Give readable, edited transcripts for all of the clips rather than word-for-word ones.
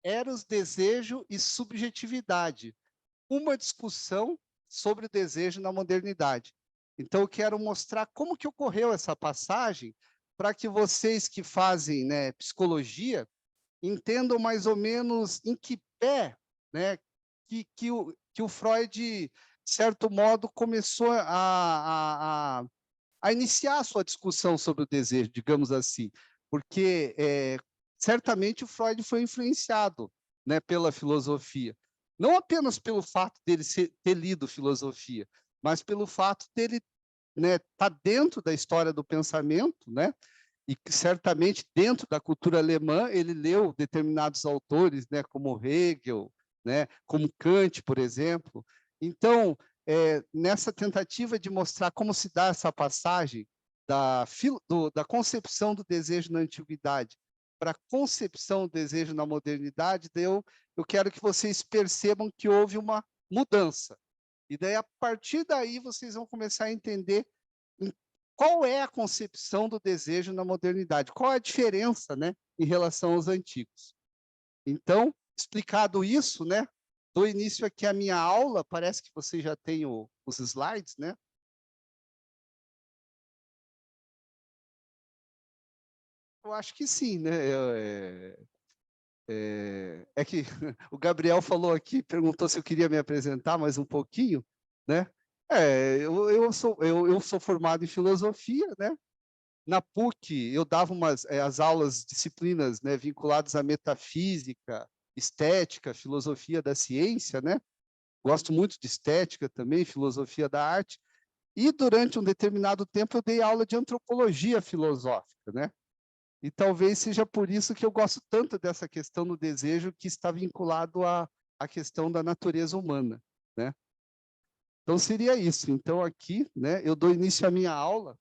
Eros, desejo e subjetividade. Uma discussão sobre o desejo na modernidade. Então, eu quero mostrar como que ocorreu essa passagem para que vocês que fazem, né, psicologia entendam mais ou menos em que pé, né, que o Freud, de certo modo, começou a iniciar a sua discussão sobre o desejo, digamos assim, porque certamente o Freud foi influenciado, né, pela filosofia, não apenas pelo fato dele ter lido filosofia, mas pelo fato dele, né, tá dentro da história do pensamento, né, e que certamente dentro da cultura alemã ele leu determinados autores, né, como Hegel, né, como Kant, por exemplo. Então, nessa tentativa de mostrar como se dá essa passagem da concepção do desejo na antiguidade para a concepção do desejo na modernidade, eu quero que vocês percebam que houve uma mudança. E daí, a partir daí, vocês vão começar a entender qual é a concepção do desejo na modernidade, qual é a diferença, né, em relação aos antigos. Então, explicado isso, né, dou início aqui à minha aula, parece que você já tem os slides, né? Eu acho que sim, né? É que o Gabriel falou aqui, perguntou se eu queria me apresentar mais um pouquinho, né? Eu sou formado em filosofia, né? Na PUC, eu dava as aulas, disciplinas, né, vinculadas à metafísica, estética, filosofia da ciência, né? Gosto muito de estética também, filosofia da arte. E durante um determinado tempo eu dei aula de antropologia filosófica, né? E talvez seja por isso que eu gosto tanto dessa questão do desejo que está vinculado à questão da natureza humana, né? Então seria isso. Então aqui, né, eu dou início à minha aula.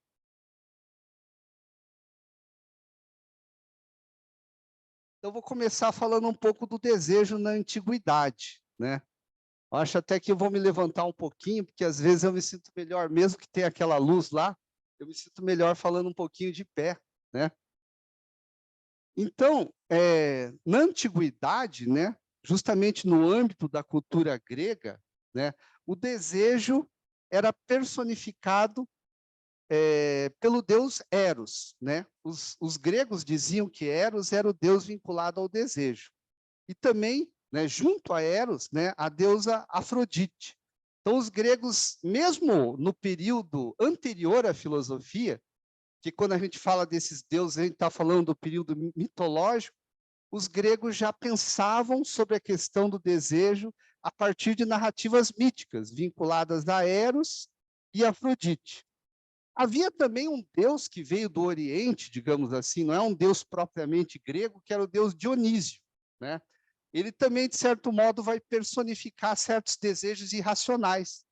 Eu vou começar falando um pouco do desejo na antiguidade, né? Eu acho até que eu vou me levantar um pouquinho, porque às vezes eu me sinto melhor, mesmo que tenha aquela luz lá, eu me sinto melhor falando um pouquinho de pé, né? Então, na antiguidade, né, justamente no âmbito da cultura grega, né, o desejo era personificado pelo deus Eros, né? Os gregos diziam que Eros era o deus vinculado ao desejo. E também, né, junto a Eros, né, a deusa Afrodite. Então, os gregos, mesmo no período anterior à filosofia, que quando a gente fala desses deuses, a gente está falando do período mitológico, os gregos já pensavam sobre a questão do desejo a partir de narrativas míticas, vinculadas a Eros e Afrodite. Havia também um deus que veio do Oriente, digamos assim, não é um deus propriamente grego, que era o deus Dionísio, né? Ele também, de certo modo, vai personificar certos desejos irracionais,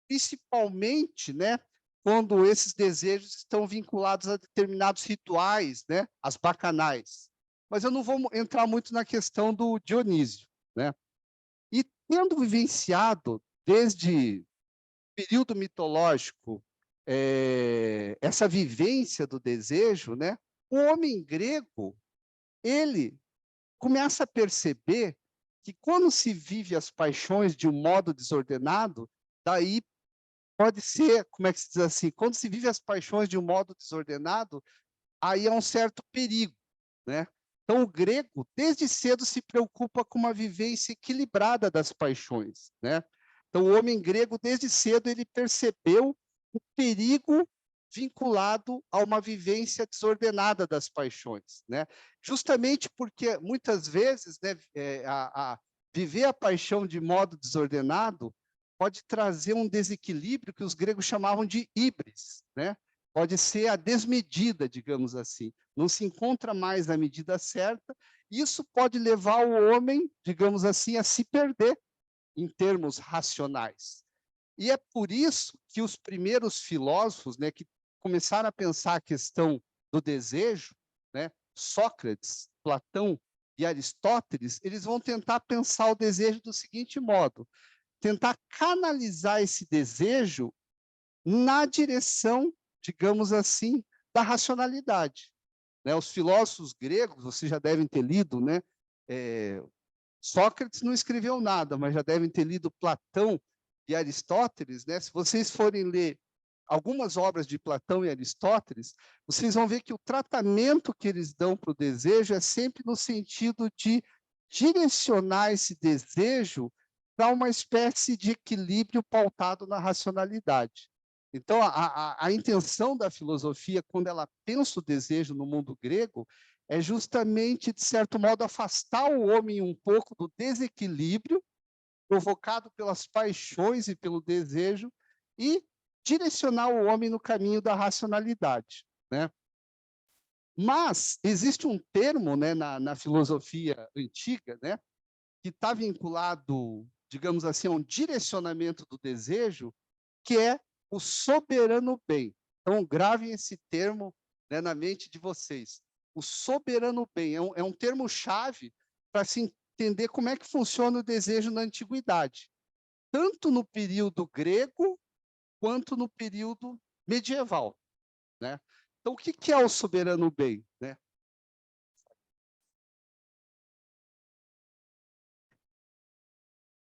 principalmente, né, quando esses desejos estão vinculados a determinados rituais, né, as bacanais. Mas eu não vou entrar muito na questão do Dionísio, né? E tendo vivenciado desde o período mitológico essa vivência do desejo, né, o homem grego, ele começa a perceber que quando se vive as paixões de um modo desordenado, daí pode ser, como é que se diz assim, quando se vive as paixões de um modo desordenado, aí há um certo perigo, né? Então, o grego, desde cedo, se preocupa com uma vivência equilibrada das paixões, né? Então, o homem grego, desde cedo, ele percebeu o perigo vinculado a uma vivência desordenada das paixões, né? Justamente porque, muitas vezes, né, viver a paixão de modo desordenado pode trazer um desequilíbrio que os gregos chamavam de híbris, né? Pode ser a desmedida, digamos assim. Não se encontra mais a medida certa. Isso pode levar o homem, digamos assim, a se perder em termos racionais. E é por isso que os primeiros filósofos, né, que começaram a pensar a questão do desejo, né, Sócrates, Platão e Aristóteles, eles vão tentar pensar o desejo do seguinte modo: tentar canalizar esse desejo na direção, digamos assim, da racionalidade. né? Os filósofos gregos, vocês já devem ter lido, né? Sócrates não escreveu nada, mas já devem ter lido Platão e Aristóteles, né? Se vocês forem ler algumas obras de Platão e Aristóteles, vocês vão ver que o tratamento que eles dão para o desejo é sempre no sentido de direcionar esse desejo para uma espécie de equilíbrio pautado na racionalidade. Então, a intenção da filosofia, quando ela pensa o desejo no mundo grego, é justamente, de certo modo, afastar o homem um pouco do desequilíbrio provocado pelas paixões e pelo desejo e direcionar o homem no caminho da racionalidade, né? Mas existe um termo, né, na filosofia antiga, né, que está vinculado, digamos assim, a um direcionamento do desejo, que é o soberano bem. Então, gravem esse termo, né, na mente de vocês. O soberano bem é um termo-chave para se entender como é que funciona o desejo na antiguidade, tanto no período grego quanto no período medieval, né? Então, o que é o soberano bem, né?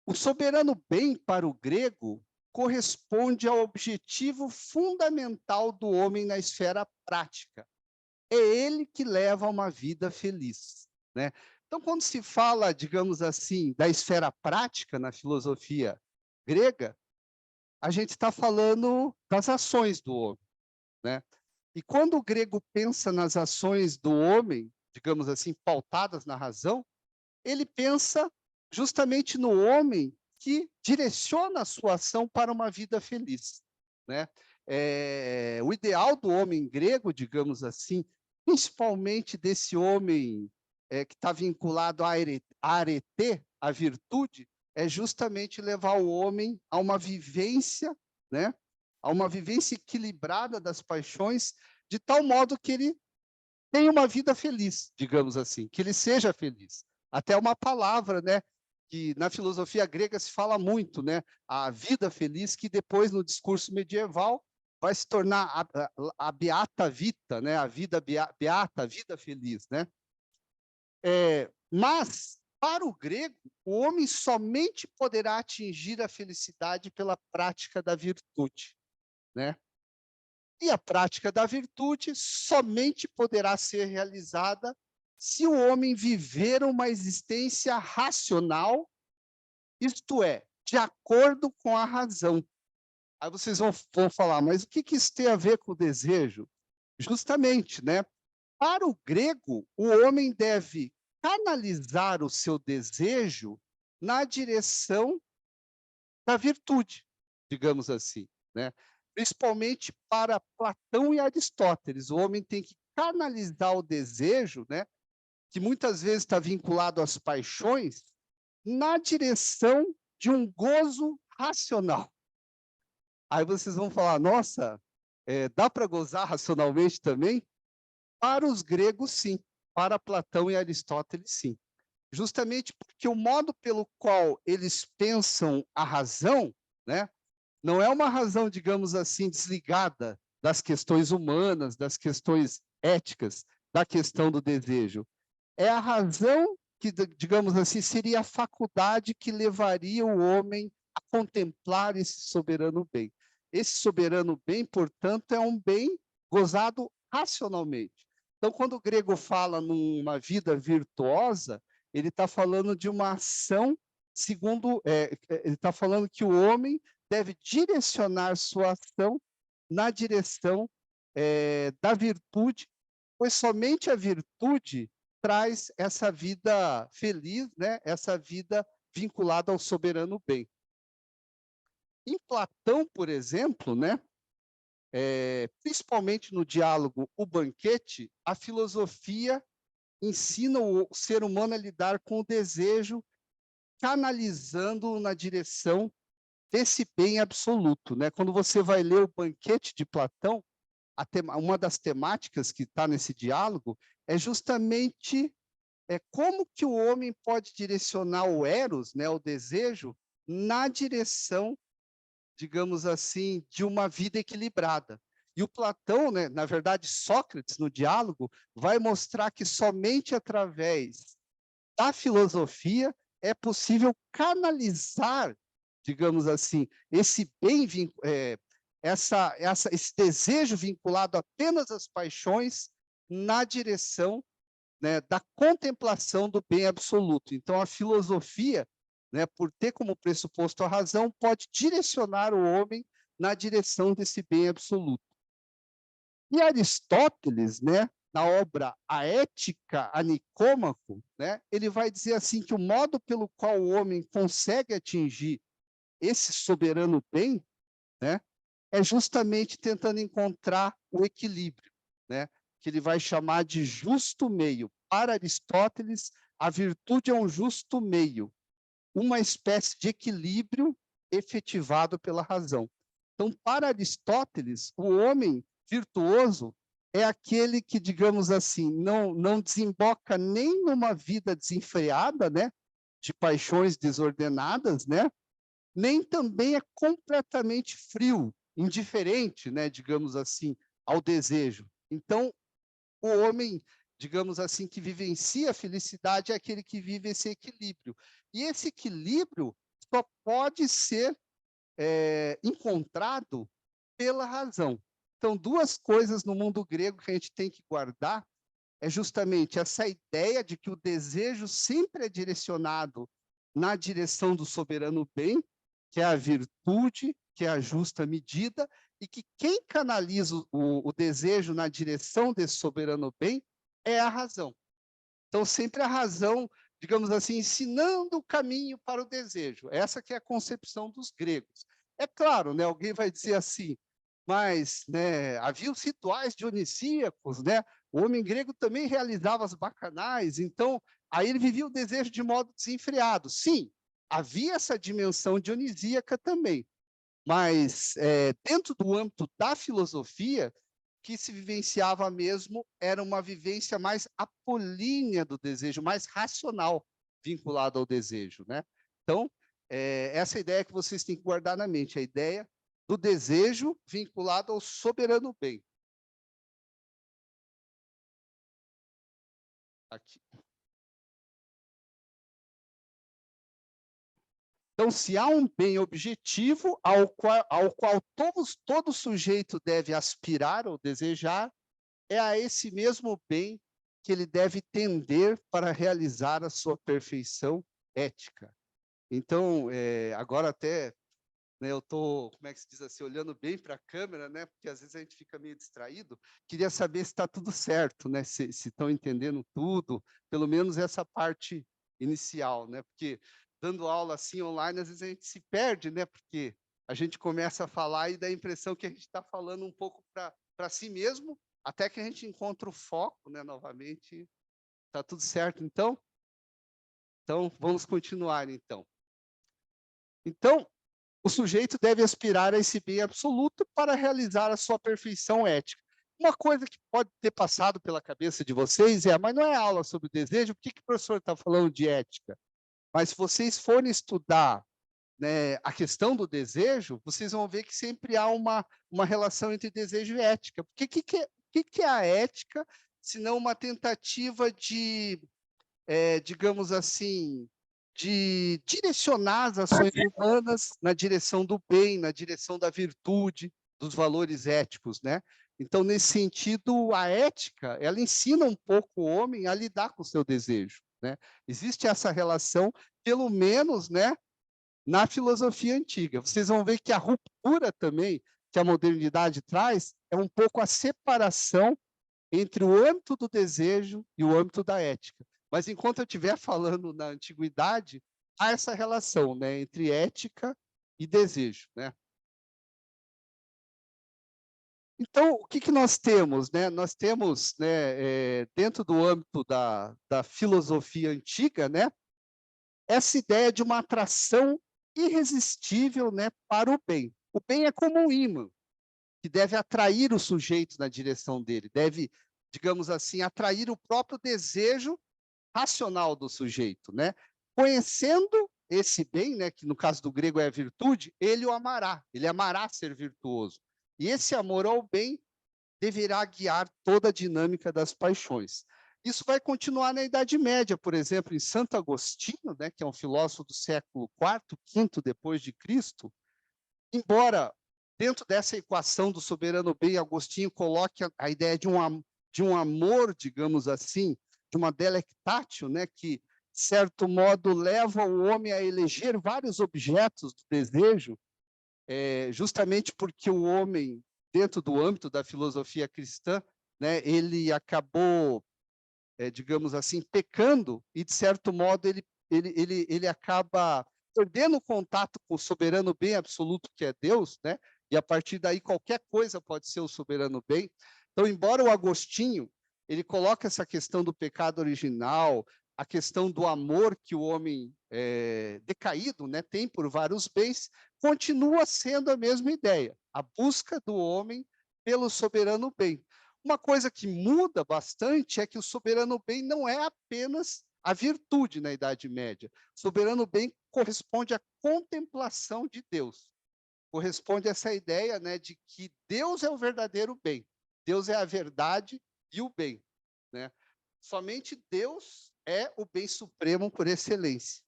O soberano bem, para o grego, corresponde ao objetivo fundamental do homem na esfera prática. É ele que leva a uma vida feliz, né? Então, quando se fala, digamos assim, da esfera prática na filosofia grega, a gente está falando das ações do homem, né? E quando o grego pensa nas ações do homem, digamos assim, pautadas na razão, ele pensa justamente no homem que direciona a sua ação para uma vida feliz, né? O ideal do homem grego, digamos assim, principalmente desse homem que está vinculado à arete, à virtude, é justamente levar o homem a uma vivência, né? A uma vivência equilibrada das paixões, de tal modo que ele tenha uma vida feliz, digamos assim, que ele seja feliz. Até uma palavra, né, que na filosofia grega se fala muito, né, a vida feliz, que depois no discurso medieval vai se tornar a beata vita, né, a vida beata, a vida feliz, né? Mas para o grego, o homem somente poderá atingir a felicidade pela prática da virtude, né? E a prática da virtude somente poderá ser realizada se o homem viver uma existência racional, isto é, de acordo com a razão. Aí vocês vão falar, mas o que isso tem a ver com o desejo? Justamente, né? Para o grego, o homem deve canalizar o seu desejo na direção da virtude, digamos assim, né? Principalmente para Platão e Aristóteles. O homem tem que canalizar o desejo, né, que muitas vezes está vinculado às paixões, na direção de um gozo racional. Aí vocês vão falar, nossa, dá para gozar racionalmente também? Para os gregos, sim. Para Platão e Aristóteles, sim. Justamente porque o modo pelo qual eles pensam a razão, né, não é uma razão, digamos assim, desligada das questões humanas, das questões éticas, da questão do desejo. É a razão que, digamos assim, seria a faculdade que levaria o homem a contemplar esse soberano bem. Esse soberano bem, portanto, é um bem gozado racionalmente. Então, quando o grego fala numa vida virtuosa, ele está falando de uma ação segundo, ele está falando que o homem deve direcionar sua ação na direção da virtude, pois somente a virtude traz essa vida feliz, né? Essa vida vinculada ao soberano bem. Em Platão, por exemplo, né? Principalmente no diálogo O Banquete, a filosofia ensina o ser humano a lidar com o desejo, canalizando na direção desse bem absoluto, né? Quando você vai ler o Banquete de Platão, uma das temáticas que está nesse diálogo é justamente como que o homem pode direcionar o eros, né, o desejo, na direção, digamos assim, de uma vida equilibrada. E o Platão, né, na verdade, Sócrates, no diálogo, vai mostrar que somente através da filosofia é possível canalizar, digamos assim, esse bem, esse desejo vinculado apenas às paixões na direção, né, da contemplação do bem absoluto. Então, a filosofia, né, por ter como pressuposto a razão, pode direcionar o homem na direção desse bem absoluto. E Aristóteles, né, na obra A Ética a Nicômaco, né, ele vai dizer assim que o modo pelo qual o homem consegue atingir esse soberano bem, né, é justamente tentando encontrar o equilíbrio, né, que ele vai chamar de justo meio. Para Aristóteles, a virtude é um justo meio, uma espécie de equilíbrio efetivado pela razão. Então, para Aristóteles, o homem virtuoso é aquele que, digamos assim, não desemboca nem numa vida desenfreada, né, de paixões desordenadas, né, nem também é completamente frio, indiferente, né, digamos assim, ao desejo. Então, o homem, digamos assim, que vivencia a felicidade é aquele que vive esse equilíbrio. E esse equilíbrio só pode ser encontrado pela razão. Então, duas coisas no mundo grego que a gente tem que guardar é justamente essa ideia de que o desejo sempre é direcionado na direção do soberano bem, que é a virtude, que é a justa medida, e que quem canaliza o desejo na direção desse soberano bem é a razão. Então, sempre a razão, digamos assim, ensinando o caminho para o desejo. Essa que é a concepção dos gregos. É claro, né, alguém vai dizer assim, mas, né, havia os rituais dionisíacos, né? O homem grego também realizava as bacanais, então aí ele vivia o desejo de modo desenfreado. Sim, havia essa dimensão dionisíaca também, mas dentro do âmbito da filosofia, que se vivenciava mesmo era uma vivência mais apolínea do desejo, mais racional vinculada ao desejo, né? Então, essa ideia que vocês têm que guardar na mente, a ideia do desejo vinculado ao soberano bem. Aqui. Então, se há um bem objetivo ao qual todo sujeito deve aspirar ou desejar, é a esse mesmo bem que ele deve tender para realizar a sua perfeição ética. Então, agora até, né, eu estou, como é que se diz assim, olhando bem para a câmera, né, porque às vezes a gente fica meio distraído, queria saber se está tudo certo, né, se estão entendendo tudo, pelo menos essa parte inicial, né, porque dando aula assim online, às vezes a gente se perde, né, porque a gente começa a falar e dá a impressão que a gente está falando um pouco para si mesmo, até que a gente encontra o foco, né, novamente, está tudo certo, então? Então, vamos continuar, então. Então, o sujeito deve aspirar a esse bem absoluto para realizar a sua perfeição ética. Uma coisa que pode ter passado pela cabeça de vocês mas não é aula sobre desejo, por que o professor está falando de ética? Mas se vocês forem estudar, né, a questão do desejo, vocês vão ver que sempre há uma relação entre desejo e ética. Porque que é a ética, se não uma tentativa de, digamos assim, de direcionar as ações humanas na direção do bem, na direção da virtude, dos valores éticos, né? Então, nesse sentido, a ética, ela ensina um pouco o homem a lidar com o seu desejo, né? Existe essa relação, pelo menos, né, na filosofia antiga. Vocês vão ver que a ruptura também que a modernidade traz é um pouco a separação entre o âmbito do desejo e o âmbito da ética. Mas enquanto eu estiver falando na antiguidade, há essa relação, né, entre ética e desejo, né? Então, o que nós temos, né? Nós temos, né, dentro do âmbito da filosofia antiga, né, essa ideia de uma atração irresistível, né, para o bem. O bem é como um imã, que deve atrair o sujeito na direção dele, deve, digamos assim, atrair o próprio desejo racional do sujeito, né? Conhecendo esse bem, né, que no caso do grego é a virtude, ele o amará, ele amará ser virtuoso. E esse amor ao bem deverá guiar toda a dinâmica das paixões. Isso vai continuar na Idade Média, por exemplo, em Santo Agostinho, né, que é um filósofo do século IV, V depois de Cristo, embora dentro dessa equação do soberano bem, Agostinho coloque a ideia de um amor, digamos assim, de uma delectatio, né, que, de certo modo, leva o homem a eleger vários objetos do desejo, justamente porque o homem, dentro do âmbito da filosofia cristã, né, ele acabou, digamos assim, pecando e, de certo modo, ele acaba perdendo o contato com o soberano bem absoluto que é Deus, né? E a partir daí qualquer coisa pode ser o soberano bem. Então, embora o Agostinho ele coloque essa questão do pecado original, a questão do amor que o homem decaído, né, tem por vários bens, continua sendo a mesma ideia, a busca do homem pelo soberano bem. Uma coisa que muda bastante é que o soberano bem não é apenas a virtude na Idade Média. O soberano bem corresponde à contemplação de Deus. Corresponde a essa ideia, né, de que Deus é o verdadeiro bem. Deus é a verdade e o bem, né? Somente Deus é o bem supremo por excelência.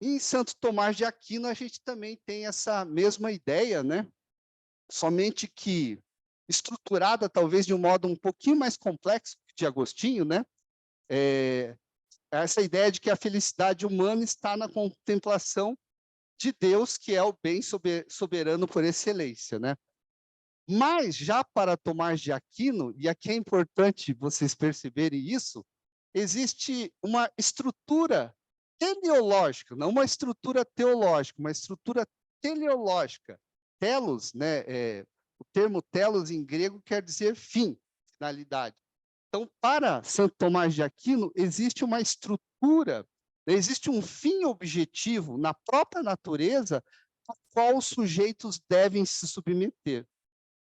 E em Santo Tomás de Aquino a gente também tem essa mesma ideia, né? Somente que estruturada talvez de um modo um pouquinho mais complexo de Agostinho, né? Essa ideia de que a felicidade humana está na contemplação de Deus, que é o bem soberano por excelência, né? Mas já para Tomás de Aquino, e aqui é importante vocês perceberem isso, existe uma estrutura teleológica, não uma estrutura teológica, uma estrutura teleológica. Telos, né, o termo telos em grego quer dizer fim, finalidade. Então, para Santo Tomás de Aquino, existe uma estrutura, existe um fim objetivo na própria natureza ao qual os sujeitos devem se submeter,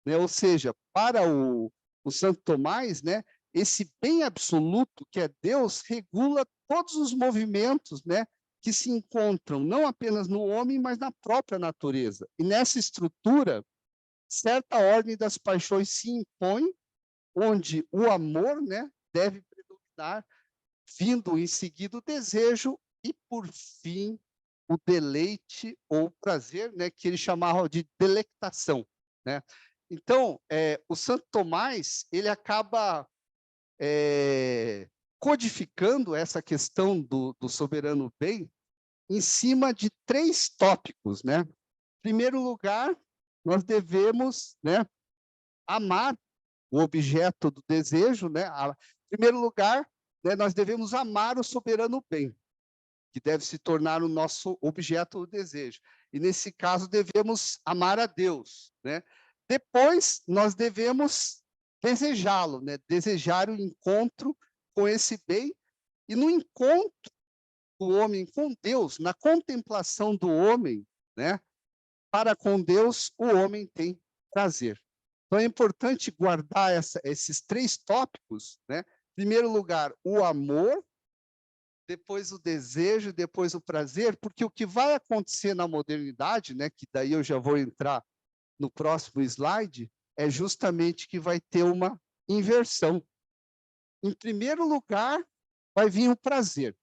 né? Ou seja, para o Santo Tomás, né, esse bem absoluto que é Deus regula todos os movimentos, né, que se encontram não apenas no homem, mas na própria natureza. E nessa estrutura, certa ordem das paixões se impõe, onde o amor, né, deve predominar, vindo em seguida o desejo e, por fim, o deleite ou prazer, né, que ele chamava de delectação, né? Então, o Santo Tomás ele acaba codificando essa questão do soberano bem em cima de 3 tópicos, né? Em primeiro lugar, nós devemos, né, amar o objeto do desejo, né? Em primeiro lugar, né, nós devemos amar o soberano bem, que deve se tornar o nosso objeto do desejo. E, nesse caso, devemos amar a Deus, né? Depois, nós devemos desejá-lo, né? Desejar o encontro com esse bem, e no encontro do homem com Deus, na contemplação do homem, né? Para com Deus, o homem tem prazer. Então, é importante guardar esses 3 tópicos, né? Em primeiro lugar, o amor, depois o desejo, depois o prazer, porque o que vai acontecer na modernidade, né, que daí eu já vou entrar no próximo slide, é justamente que vai ter uma inversão. Em primeiro lugar, vai vir o prazer.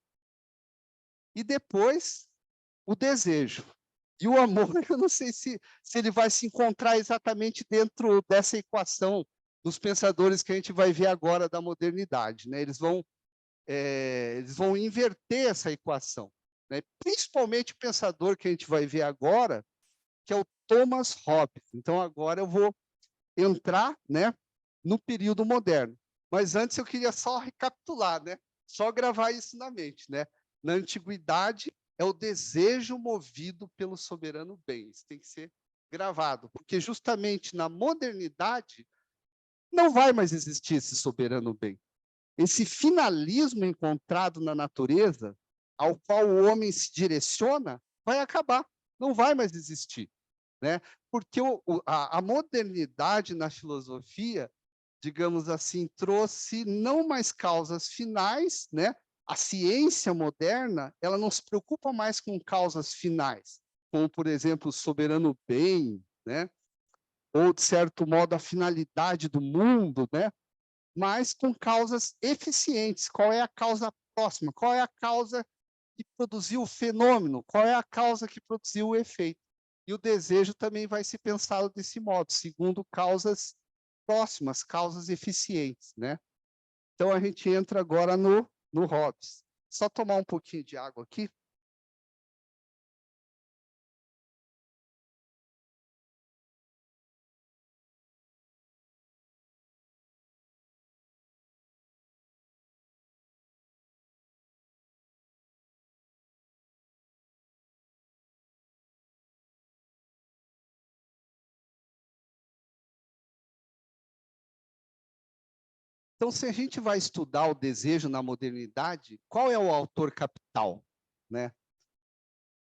E depois, o desejo. E o amor, eu não sei se ele vai se encontrar exatamente dentro dessa equação dos pensadores que a gente vai ver agora da modernidade, né? Eles vão inverter essa equação, né? Principalmente o pensador que a gente vai ver agora, que é o Thomas Hobbes. Então, agora eu vou entrar, né, no período moderno. Mas antes eu queria só recapitular, né? Só gravar isso na mente, né? Na antiguidade, é o desejo movido pelo soberano bem. Isso tem que ser gravado, porque justamente na modernidade não vai mais existir esse soberano bem. Esse finalismo encontrado na natureza, ao qual o homem se direciona, vai acabar, não vai mais existir, né? Porque a modernidade na filosofia, digamos assim, trouxe não mais causas finais, né? A ciência moderna, ela não se preocupa mais com causas finais, como, por exemplo, o soberano bem, né? ou, de certo modo, a finalidade do mundo, né? Mas com causas eficientes. Qual é a causa próxima? Qual é a causa que produziu o fenômeno? Qual é a causa que produziu o efeito? E o desejo também vai se pensar desse modo, segundo causas próximas, causas eficientes, né? Então, a gente entra agora no Hobbes. Só tomar um pouquinho de água aqui. Então, se a gente vai estudar o desejo na modernidade, qual é o autor capital, né?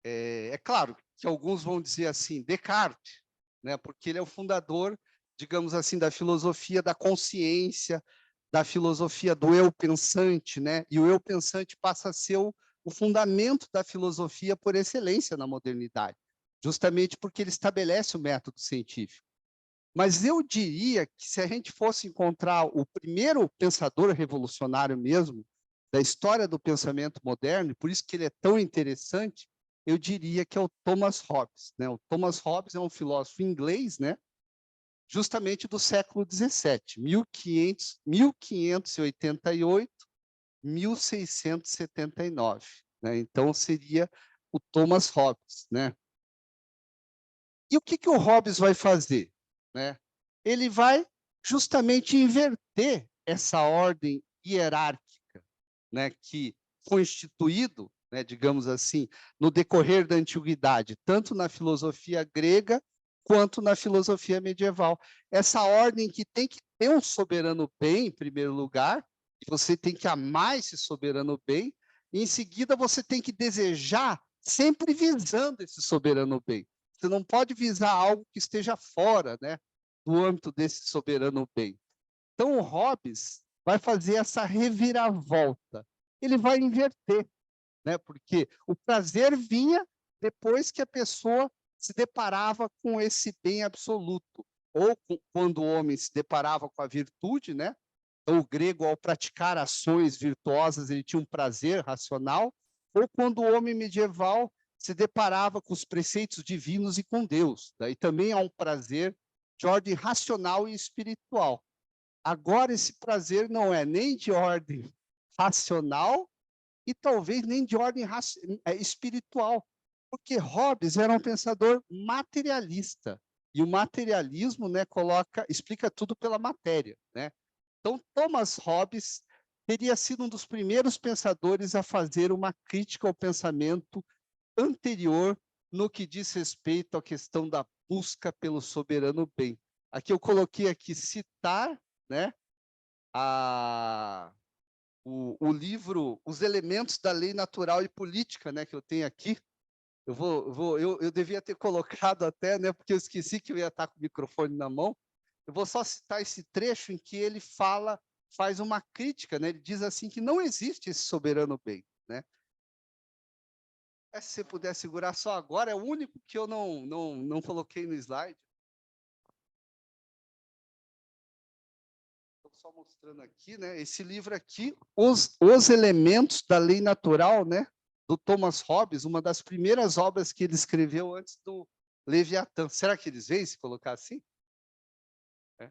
É claro que alguns vão dizer assim, Descartes, né? Porque ele é o fundador, digamos assim, da filosofia da consciência, da filosofia do eu pensante, né? E o eu pensante passa a ser o fundamento da filosofia por excelência na modernidade, justamente porque ele estabelece o método científico. Mas eu diria que se a gente fosse encontrar o primeiro pensador revolucionário mesmo da história do pensamento moderno, e por isso que ele é tão interessante, eu diria que é o Thomas Hobbes, né? O Thomas Hobbes é um filósofo inglês, né? Justamente do século XVII, 1588, 1679, né? Então seria o Thomas Hobbes, né? E o que o Hobbes vai fazer, né? Ele vai justamente inverter essa ordem hierárquica, né, que foi instituído, né, digamos assim, no decorrer da antiguidade, tanto na filosofia grega quanto na filosofia medieval. Essa ordem que tem que ter um soberano bem, em primeiro lugar, e você tem que amar esse soberano bem, e em seguida você tem que desejar, sempre visando esse soberano bem. Você não pode visar algo que esteja fora, né, do âmbito desse soberano bem. Então, o Hobbes vai fazer essa reviravolta. Ele vai inverter, né? Porque o prazer vinha depois que a pessoa se deparava com esse bem absoluto, ou quando o homem se deparava com a virtude, né? Então, o grego, ao praticar ações virtuosas, ele tinha um prazer racional, ou quando o homem medieval se deparava com os preceitos divinos e com Deus. Daí também há um prazer de ordem racional e espiritual. Agora, esse prazer não é nem de ordem racional e talvez nem de ordem espiritual, porque Hobbes era um pensador materialista. E o materialismo, né, explica tudo pela matéria, né? Então, Thomas Hobbes teria sido um dos primeiros pensadores a fazer uma crítica ao pensamento anterior no que diz respeito à questão da busca pelo soberano bem. Aqui eu coloquei aqui citar, né, o livro Os Elementos da Lei Natural e Política, né, que eu tenho aqui. Eu devia ter colocado até, né, porque eu esqueci que eu ia estar com o microfone na mão. Eu vou só citar esse trecho em que ele faz uma crítica, né? Ele diz assim que não existe esse soberano bem, né? Se você puder segurar só agora, é o único que eu não coloquei no slide. Estou só mostrando aqui, né? Esse livro aqui, Os Elementos da Lei Natural, né? Do Thomas Hobbes, uma das primeiras obras que ele escreveu antes do Leviatã. Será que eles veem se colocar assim? É.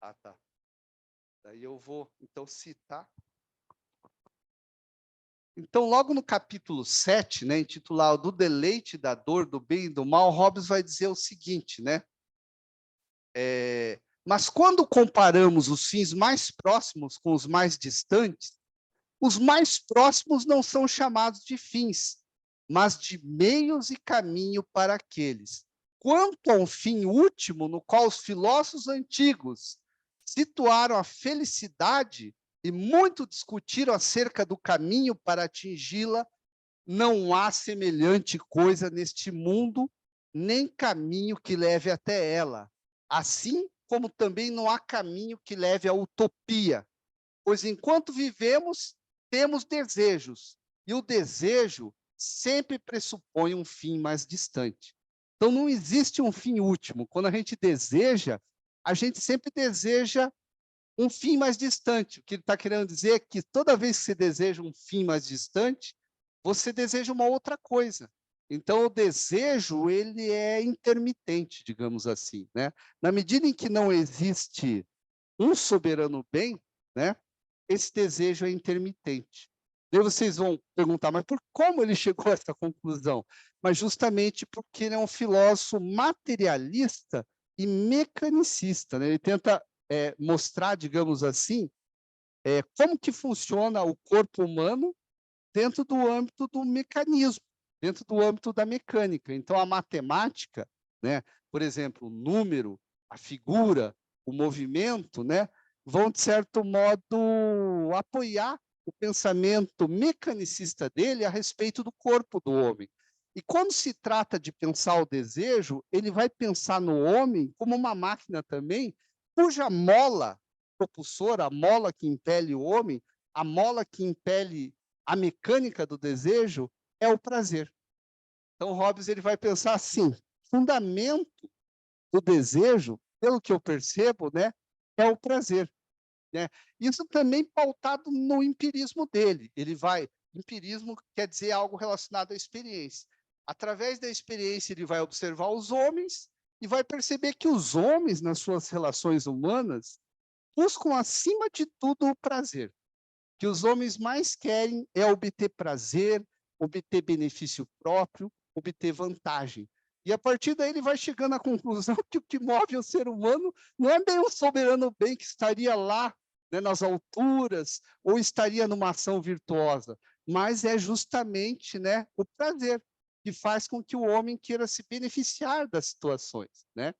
Ah, tá. Daí eu vou, então, citar. Então, logo no capítulo 7, né, intitulado Do Deleite, da Dor, do Bem e do Mal, Hobbes vai dizer o seguinte, né? Mas quando comparamos os fins mais próximos com os mais distantes, os mais próximos não são chamados de fins, mas de meios e caminho para aqueles. Quanto ao fim último, no qual os filósofos antigos situaram a felicidade e muito discutiram acerca do caminho para atingi-la, não há semelhante coisa neste mundo, nem caminho que leve até ela. Assim como também não há caminho que leve à utopia, pois enquanto vivemos, temos desejos, e o desejo sempre pressupõe um fim mais distante. Então, não existe um fim último. Quando a gente sempre deseja um fim mais distante. O que ele está querendo dizer é que toda vez que você deseja um fim mais distante, você deseja uma outra coisa. Então, o desejo ele é intermitente, digamos assim, né? Na medida em que não existe um soberano bem, né? Esse desejo é intermitente. Daí vocês vão perguntar, mas como ele chegou a essa conclusão? Mas justamente porque ele é um filósofo materialista e mecanicista, né? Ele tenta mostrar, digamos assim, como que funciona o corpo humano dentro do âmbito do mecanismo, dentro do âmbito da mecânica. Então, a matemática, né, por exemplo, o número, a figura, o movimento, né, vão, de certo modo, apoiar o pensamento mecanicista dele a respeito do corpo do homem. E quando se trata de pensar o desejo, ele vai pensar no homem como uma máquina também, cuja mola propulsora, a mola que impele o homem, a mola que impele a mecânica do desejo é o prazer. Então, Hobbes ele vai pensar assim: fundamento do desejo, pelo que eu percebo, né, é o prazer. Né? Isso também pautado no empirismo dele. Empirismo quer dizer algo relacionado à experiência. Através da experiência, ele vai observar os homens e vai perceber que os homens, nas suas relações humanas, buscam, acima de tudo, o prazer. Que os homens mais querem é obter prazer, obter benefício próprio, obter vantagem. E a partir daí ele vai chegando à conclusão que o que move o ser humano não é bem um soberano bem que estaria lá, né, nas alturas, ou estaria numa ação virtuosa, mas é justamente, né, o prazer que faz com que o homem queira se beneficiar das situações, né?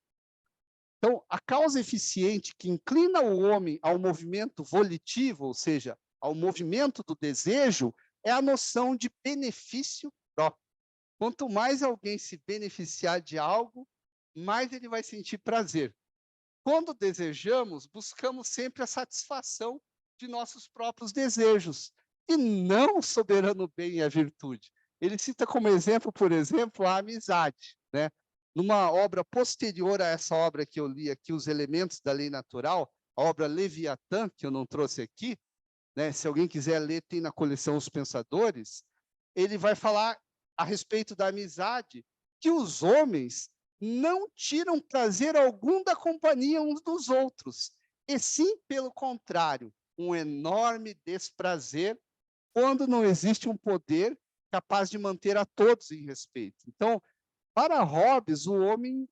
Então, a causa eficiente que inclina o homem ao movimento volitivo, ou seja, ao movimento do desejo, é a noção de benefício próprio. Quanto mais alguém se beneficiar de algo, mais ele vai sentir prazer. Quando desejamos, buscamos sempre a satisfação de nossos próprios desejos, e não o soberano bem e a virtude. Ele cita como exemplo, por exemplo, a amizade, né? Numa obra posterior a essa obra que eu li aqui, Os Elementos da Lei Natural, a obra Leviatã, que eu não trouxe aqui, né? Se alguém quiser ler, tem na coleção Os Pensadores, ele vai falar a respeito da amizade, que os homens não tiram prazer algum da companhia uns dos outros, e sim, pelo contrário, um enorme desprazer quando não existe um poder capaz de manter a todos em respeito. Então, para Hobbes, o homem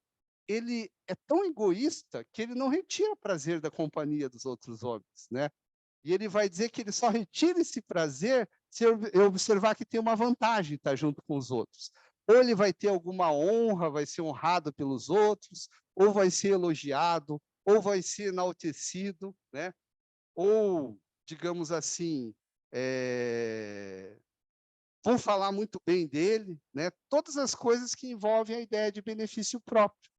ele é tão egoísta que ele não retira prazer da companhia dos outros homens, né? E ele vai dizer que ele só retira esse prazer se eu observar que tem uma vantagem estar junto com os outros. Ou ele vai ter alguma honra, vai ser honrado pelos outros, ou vai ser elogiado, ou vai ser enaltecido, né? Ou, digamos assim, vão falar muito bem dele, né? Todas as coisas que envolvem a ideia de benefício próprio.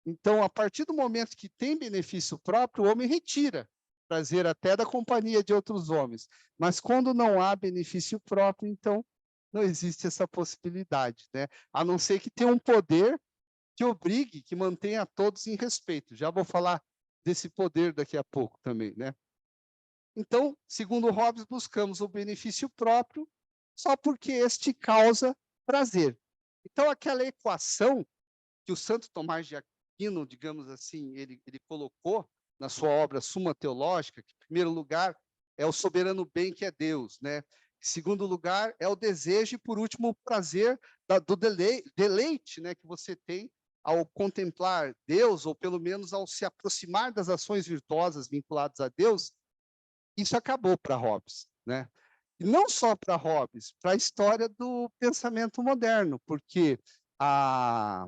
Então, a partir do momento que tem benefício próprio, o homem retira prazer até da companhia de outros homens. Mas quando não há benefício próprio, então não existe essa possibilidade, né? A não ser que tenha um poder que obrigue, que mantenha todos em respeito. Já vou falar desse poder daqui a pouco também, né? Então, segundo Hobbes, buscamos o benefício próprio só porque este causa prazer. Então, aquela equação que o Santo Tomás de Aquino, digamos assim, ele colocou na sua obra Suma Teológica, que, em primeiro lugar, é o soberano bem que é Deus, né? Em segundo lugar, é o desejo e, por último, o prazer do deleite, né, que você tem ao contemplar Deus, ou pelo menos ao se aproximar das ações virtuosas vinculadas a Deus. Isso acabou para Hobbes, né? E não só para Hobbes, para a história do pensamento moderno, porque a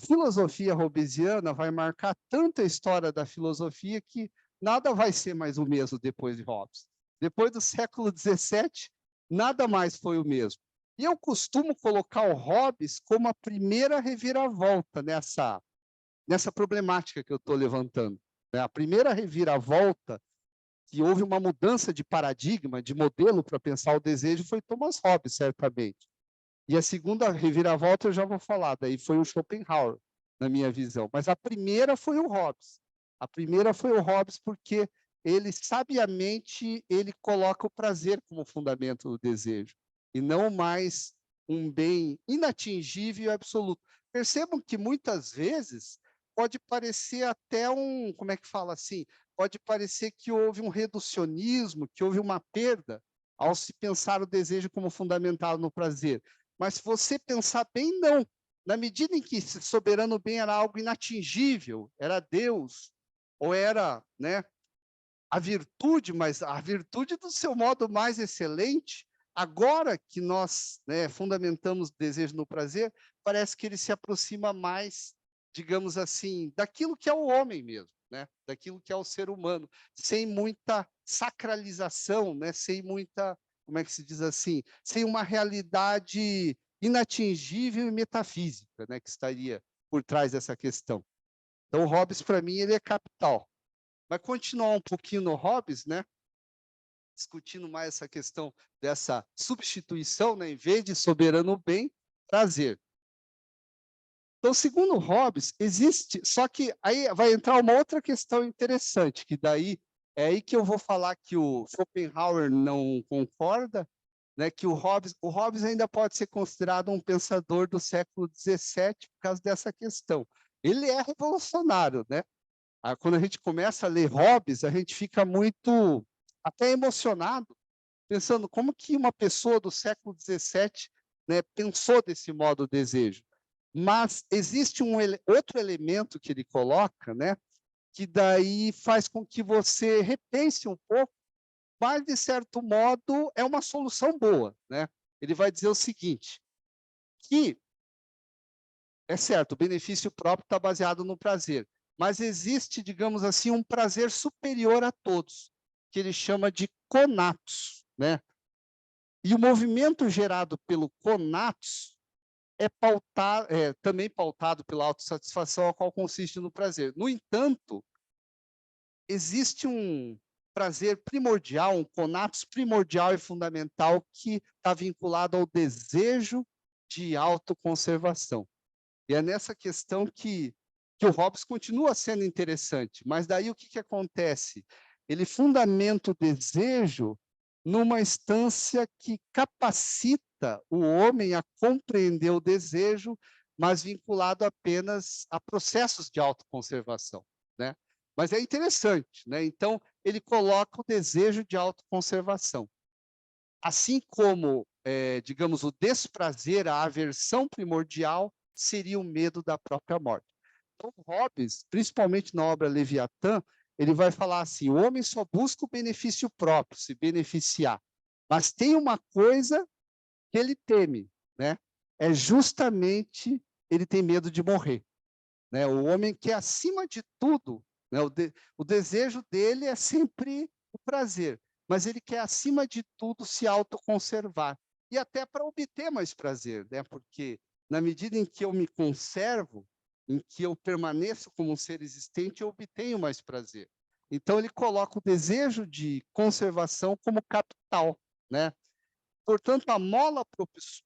filosofia hobbesiana vai marcar tanto a história da filosofia que nada vai ser mais o mesmo depois de Hobbes. Depois do século XVII, nada mais foi o mesmo. E eu costumo colocar o Hobbes como a primeira reviravolta nessa problemática que eu estou levantando, né? A primeira reviravolta que houve uma mudança de paradigma, de modelo para pensar o desejo, foi Thomas Hobbes, certamente. E a segunda reviravolta eu já vou falar, daí foi o Schopenhauer, na minha visão. Mas a primeira foi o Hobbes. A primeira foi o Hobbes porque ele, sabiamente, ele coloca o prazer como fundamento do desejo, e não mais um bem inatingível e absoluto. Percebam que, muitas vezes, pode parecer até um, como é que fala assim, pode parecer que houve um reducionismo, que houve uma perda ao se pensar o desejo como fundamentado no prazer. Mas se você pensar bem, não. Na medida em que esse soberano bem era algo inatingível, era Deus, ou era, né, a virtude, mas a virtude do seu modo mais excelente, agora que nós, né, fundamentamos o desejo no prazer, parece que ele se aproxima mais, digamos assim, daquilo que é o homem mesmo, né, daquilo que é o ser humano, sem muita sacralização, né, sem muita, como é que se diz assim, sem uma realidade inatingível e metafísica, né, que estaria por trás dessa questão. Então, o Hobbes, para mim, ele é capital. Vai continuar um pouquinho no Hobbes, né? Discutindo mais essa questão dessa substituição, né? Em vez de soberano bem, prazer. Então, segundo Hobbes, existe, só que aí vai entrar uma outra questão interessante, que daí é aí que eu vou falar que o Schopenhauer não concorda, né? Que o Hobbes ainda pode ser considerado um pensador do século XVII por causa dessa questão. Ele é revolucionário, né? Quando a gente começa a ler Hobbes, a gente fica muito até emocionado, pensando como que uma pessoa do século XVII, né, pensou desse modo o desejo. Mas existe outro elemento que ele coloca, né, que daí faz com que você repense um pouco, mas, de certo modo, é uma solução boa. Né? Ele vai dizer o seguinte, que é certo, o benefício próprio está baseado no prazer, mas existe, digamos assim, um prazer superior a todos, que ele chama de conatos, né? E o movimento gerado pelo conatos é também pautado pela autossatisfação, a qual consiste no prazer. No entanto, existe um prazer primordial, um conatos primordial e fundamental que está vinculado ao desejo de autoconservação. E é nessa questão que o Hobbes continua sendo interessante. Mas daí o que acontece? Ele fundamenta o desejo numa instância que capacita o homem a compreender o desejo, mas vinculado apenas a processos de autoconservação. Né? Mas é interessante. Né? Então, ele coloca o desejo de autoconservação. Assim como, digamos, o desprazer, a aversão primordial, seria o medo da própria morte. Então, Hobbes, principalmente na obra Leviatã, ele vai falar assim, o homem só busca o benefício próprio, se beneficiar. Mas tem uma coisa que ele teme, né? É justamente ele tem medo de morrer. Né? O homem que, acima de tudo, né? O desejo dele é sempre o prazer, mas ele quer, acima de tudo, se autoconservar. E até para obter mais prazer, né? Porque na medida em que eu me conservo, em que eu permaneço como um ser existente, eu obtenho mais prazer. Então, ele coloca o desejo de conservação como capital, né? Portanto, a mola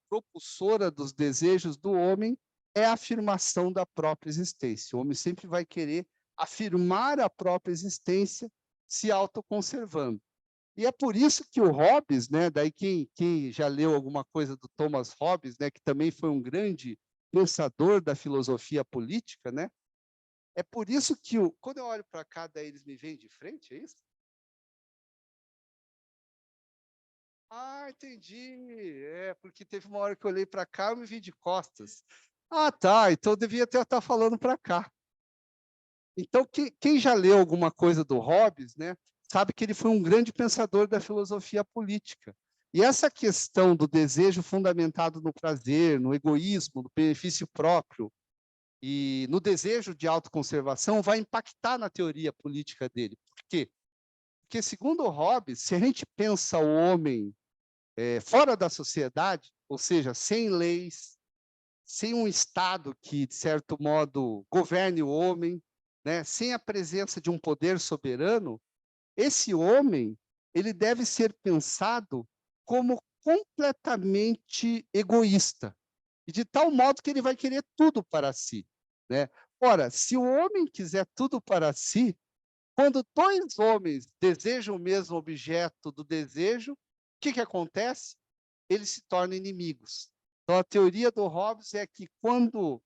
propulsora dos desejos do homem é a afirmação da própria existência. O homem sempre vai querer afirmar a própria existência, se autoconservando. E é por isso que o Hobbes, né, daí quem já leu alguma coisa do Thomas Hobbes, né, que também foi um grande pensador da filosofia política, né, é por isso que quando eu olho para cá, daí eles me veem de frente, é isso? Ah, entendi. É, porque teve uma hora que eu olhei para cá e me vi de costas. Ah, tá. Então eu devia até estar falando para cá. Então, quem já leu alguma coisa do Hobbes, né, sabe que ele foi um grande pensador da filosofia política. E essa questão do desejo fundamentado no prazer, no egoísmo, no benefício próprio e no desejo de autoconservação vai impactar na teoria política dele. Por quê? Porque, segundo o Hobbes, se a gente pensa o homem fora da sociedade, ou seja, sem leis, sem um Estado que, de certo modo, governe o homem, né, sem a presença de um poder soberano, esse homem, ele deve ser pensado como completamente egoísta, e de tal modo que ele vai querer tudo para si, né? Ora, se o homem quiser tudo para si, quando dois homens desejam o mesmo objeto do desejo, o que acontece? Eles se tornam inimigos. Então, a teoria do Hobbes é que quando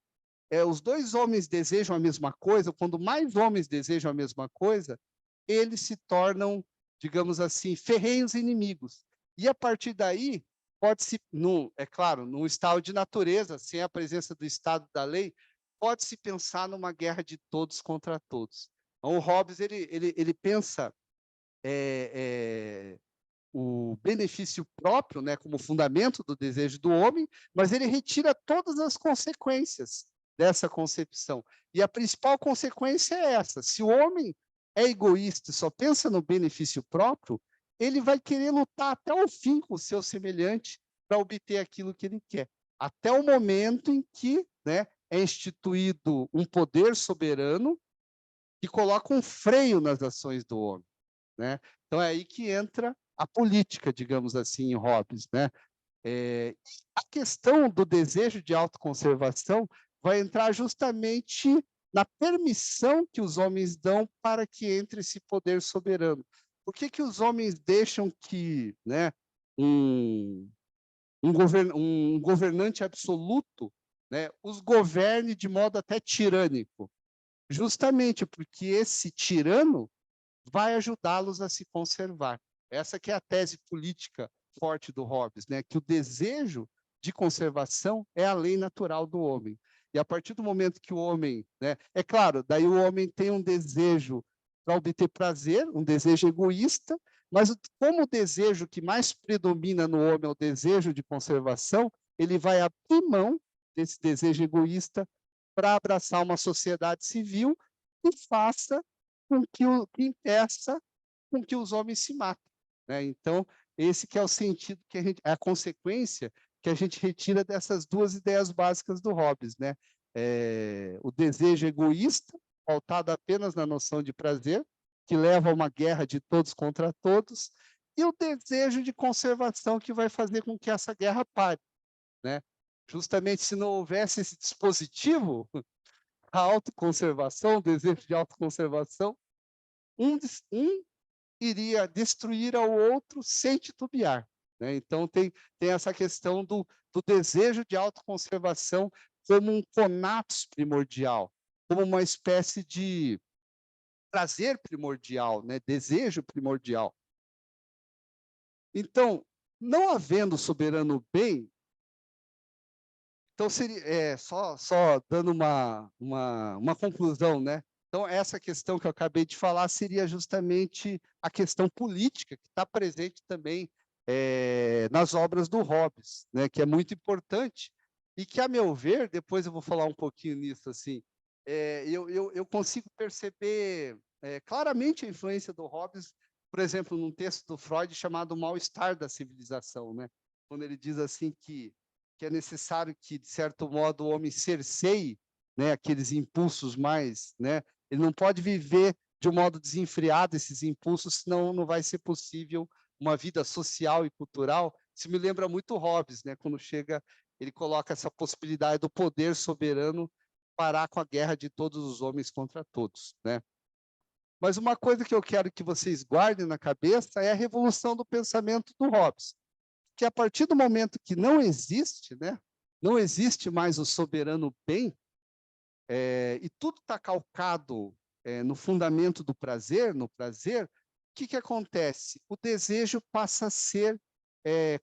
os dois homens desejam a mesma coisa, quando mais homens desejam a mesma coisa, eles se tornam, digamos assim, ferrenhos inimigos. E a partir daí, pode-se, é claro, num estado de natureza, sem a presença do Estado da lei, pode-se pensar numa guerra de todos contra todos. Então, o Hobbes ele pensa o benefício próprio, né, como fundamento do desejo do homem, mas ele retira todas as consequências dessa concepção. E a principal consequência é essa: se o homem é egoísta e só pensa no benefício próprio, ele vai querer lutar até o fim com o seu semelhante para obter aquilo que ele quer, até o momento em que, né, é instituído um poder soberano que coloca um freio nas ações do homem, né? Então é aí que entra a política, digamos assim, em Hobbes, né? A questão do desejo de autoconservação vai entrar justamente na permissão que os homens dão para que entre esse poder soberano. Por que os homens deixam que, né, um governante absoluto, né, os governe de modo até tirânico? Justamente porque esse tirano vai ajudá-los a se conservar. Essa que é a tese política forte do Hobbes, né? Que o desejo de conservação é a lei natural do homem. E a partir do momento que o homem, né, é claro, daí o homem tem um desejo para obter prazer, um desejo egoísta, mas como o desejo que mais predomina no homem é o desejo de conservação, ele vai abrir mão desse desejo egoísta para abraçar uma sociedade civil que faça que impeça com que os homens se matem, né? Então, esse que é o sentido que a consequência que a gente retira dessas duas ideias básicas do Hobbes, né? O desejo egoísta, pautado apenas na noção de prazer, que leva a uma guerra de todos contra todos, e o desejo de conservação que vai fazer com que essa guerra pare, né? Justamente se não houvesse esse dispositivo, a autoconservação, o desejo de autoconservação, um iria destruir ao outro sem titubear, né? Então, tem essa questão do desejo de autoconservação como um conatos primordial, como uma espécie de prazer primordial, né? Desejo primordial. Então, não havendo soberano bem, então seria só dando uma conclusão, né? Então, essa questão que eu acabei de falar seria justamente a questão política, que está presente também nas obras do Hobbes, né? Que é muito importante, e que, a meu ver, depois eu vou falar um pouquinho nisso, assim, eu consigo perceber claramente a influência do Hobbes, por exemplo, num texto do Freud chamado O Mal-Estar da Civilização, né? Quando ele diz assim que é necessário que, de certo modo, o homem cerceie, né, aqueles impulsos mais, né? Ele não pode viver de um modo desenfreado esses impulsos, senão não vai ser possível uma vida social e cultural. Isso me lembra muito Hobbes, né? Quando chega, ele coloca essa possibilidade do poder soberano parar com a guerra de todos os homens contra todos, né? Mas uma coisa que eu quero que vocês guardem na cabeça é a revolução do pensamento do Hobbes, que a partir do momento que não existe, né, não existe mais o soberano bem, e tudo está calcado no fundamento do prazer, no prazer, o que acontece? O desejo passa a ser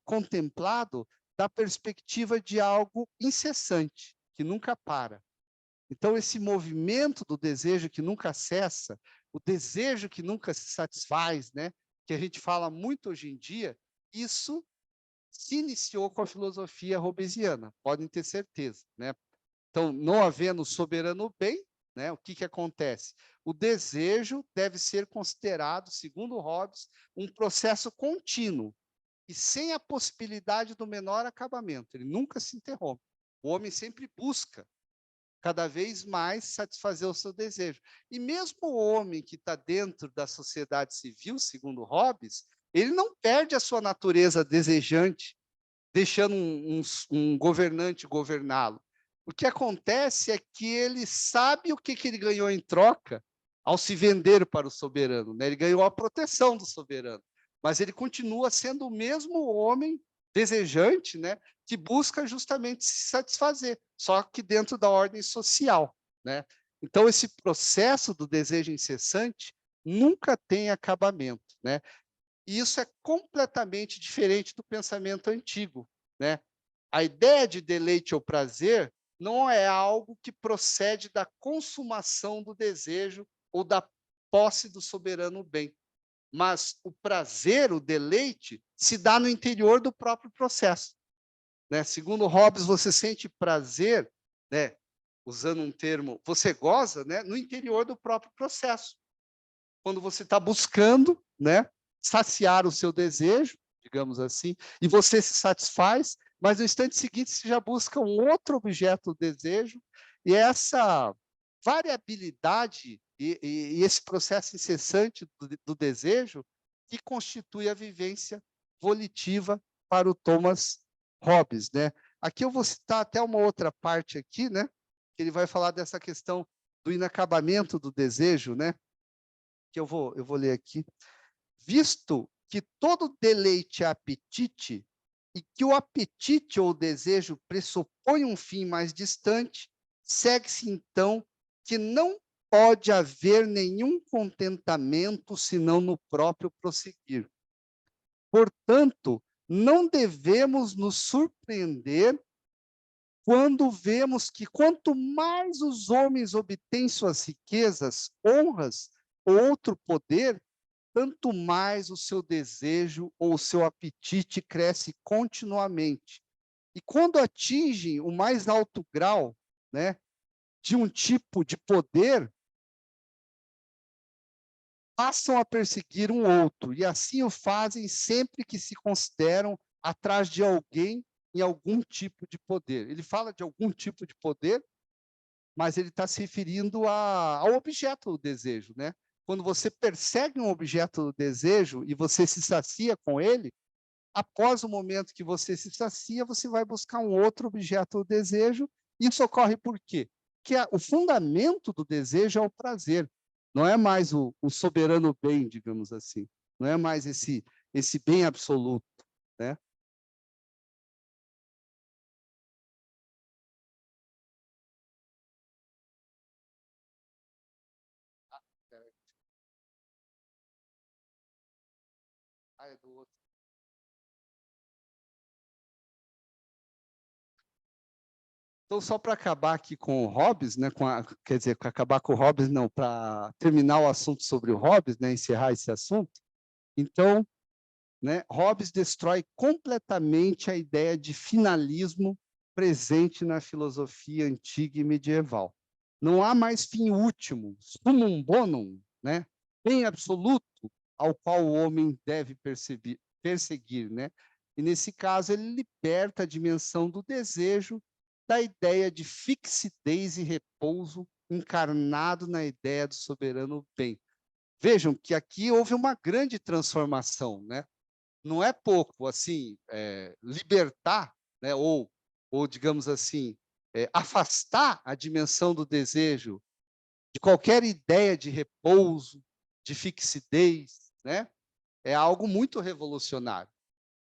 contemplado da perspectiva de algo incessante, que nunca para. Então, esse movimento do desejo que nunca cessa, o desejo que nunca se satisfaz, né, que a gente fala muito hoje em dia, isso se iniciou com a filosofia hobbesiana, podem ter certeza, né? Então, não havendo soberano bem, né, o que acontece? O desejo deve ser considerado, segundo Hobbes, um processo contínuo e sem a possibilidade do menor acabamento. Ele nunca se interrompe. O homem sempre busca cada vez mais satisfazer o seu desejo. E mesmo o homem que está dentro da sociedade civil, segundo Hobbes, ele não perde a sua natureza desejante, deixando um governante governá-lo. O que acontece é que ele sabe o que ele ganhou em troca ao se vender para o soberano, né? Ele ganhou a proteção do soberano, mas ele continua sendo o mesmo homem desejante, né? Que busca justamente se satisfazer, só que dentro da ordem social, né? Então, esse processo do desejo incessante nunca tem acabamento, né? E isso é completamente diferente do pensamento antigo, né? A ideia de deleite ou prazer não é algo que procede da consumação do desejo ou da posse do soberano bem, mas o prazer, o deleite, se dá no interior do próprio processo, né? Segundo Hobbes, você sente prazer, né? Usando um termo, você goza, né? No interior do próprio processo, quando você está buscando, né, saciar o seu desejo, digamos assim, e você se satisfaz, mas no instante seguinte você já busca um outro objeto do desejo, e essa variabilidade e esse processo incessante do desejo que constitui a vivência volitiva para o Thomas Hobbes, né? Aqui eu vou citar até uma outra parte aqui, né? Que ele vai falar dessa questão do inacabamento do desejo, né? Que eu vou ler aqui. Visto que todo deleite é apetite, e que o apetite ou o desejo pressupõe um fim mais distante, segue-se então que não pode haver nenhum contentamento senão no próprio prosseguir. Portanto, não devemos nos surpreender quando vemos que quanto mais os homens obtêm suas riquezas, honras ou outro poder, tanto mais o seu desejo ou o seu apetite cresce continuamente. E quando atingem o mais alto grau, né, de um tipo de poder, passam a perseguir um outro, e assim o fazem sempre que se consideram atrás de alguém em algum tipo de poder. Ele fala de algum tipo de poder, mas ele está se referindo ao objeto do desejo, né? Quando você persegue um objeto do desejo e você se sacia com ele, após o momento que você se sacia, você vai buscar um outro objeto do desejo. Isso ocorre por quê? Porque o fundamento do desejo é o prazer, não é mais o soberano bem, digamos assim, não é mais esse bem absoluto, né? Ah, é do outro. Então, só para acabar aqui com o Hobbes, né, quer dizer, para acabar com o Hobbes, não, para terminar o assunto sobre o Hobbes, né, encerrar esse assunto, então, né, Hobbes destrói completamente a ideia de finalismo presente na filosofia antiga e medieval. Não há mais fim último, summum bonum, né, bem absoluto, ao qual o homem deve perseguir, né? E, nesse caso, ele liberta a dimensão do desejo da ideia de fixidez e repouso encarnado na ideia do soberano bem. Vejam que aqui houve uma grande transformação, né? Não é pouco, assim, libertar, né? Ou digamos assim, afastar a dimensão do desejo de qualquer ideia de repouso, de fixidez, né? É algo muito revolucionário.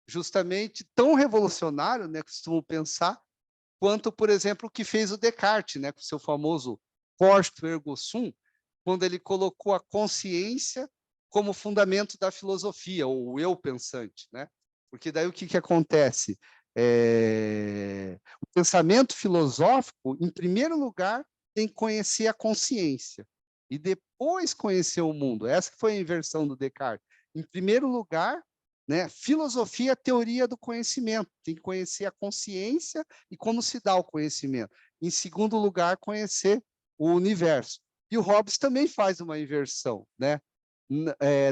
Justamente tão revolucionário, né, costumo pensar, quanto, por exemplo, o que fez o Descartes, né, com seu famoso Post ergo sum, quando ele colocou a consciência como fundamento da filosofia, ou o eu pensante, né? Porque daí o que acontece? O pensamento filosófico, em primeiro lugar, tem que conhecer a consciência e depois conhecer o mundo. Essa foi a inversão do Descartes. Em primeiro lugar, né, filosofia é a teoria do conhecimento. Tem que conhecer a consciência e como se dá o conhecimento. Em segundo lugar, conhecer o universo. E o Hobbes também faz uma inversão, né?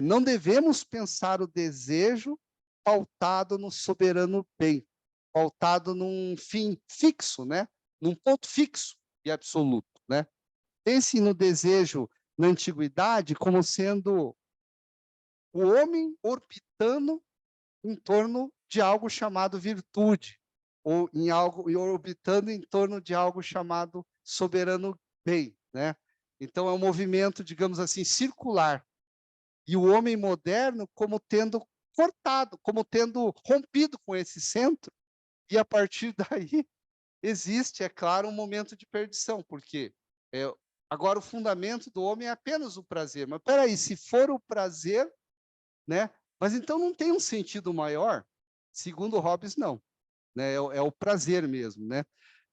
Não devemos pensar o desejo pautado no soberano bem, pautado num fim fixo, né? Num ponto fixo. e absoluto, né? Pense no desejo na antiguidade como sendo o homem orbitando em torno de algo chamado virtude, ou em algo e orbitando em torno de algo chamado soberano bem, né? Então é um movimento, digamos assim, circular. E o homem moderno como tendo cortado, como tendo rompido com esse centro, e a partir daí existe, é claro, um momento de perdição, porque agora o fundamento do homem é apenas o prazer. Mas espera aí, se for o prazer, né? Mas então não tem um sentido maior? Segundo Hobbes, não. Né? É o prazer mesmo, né?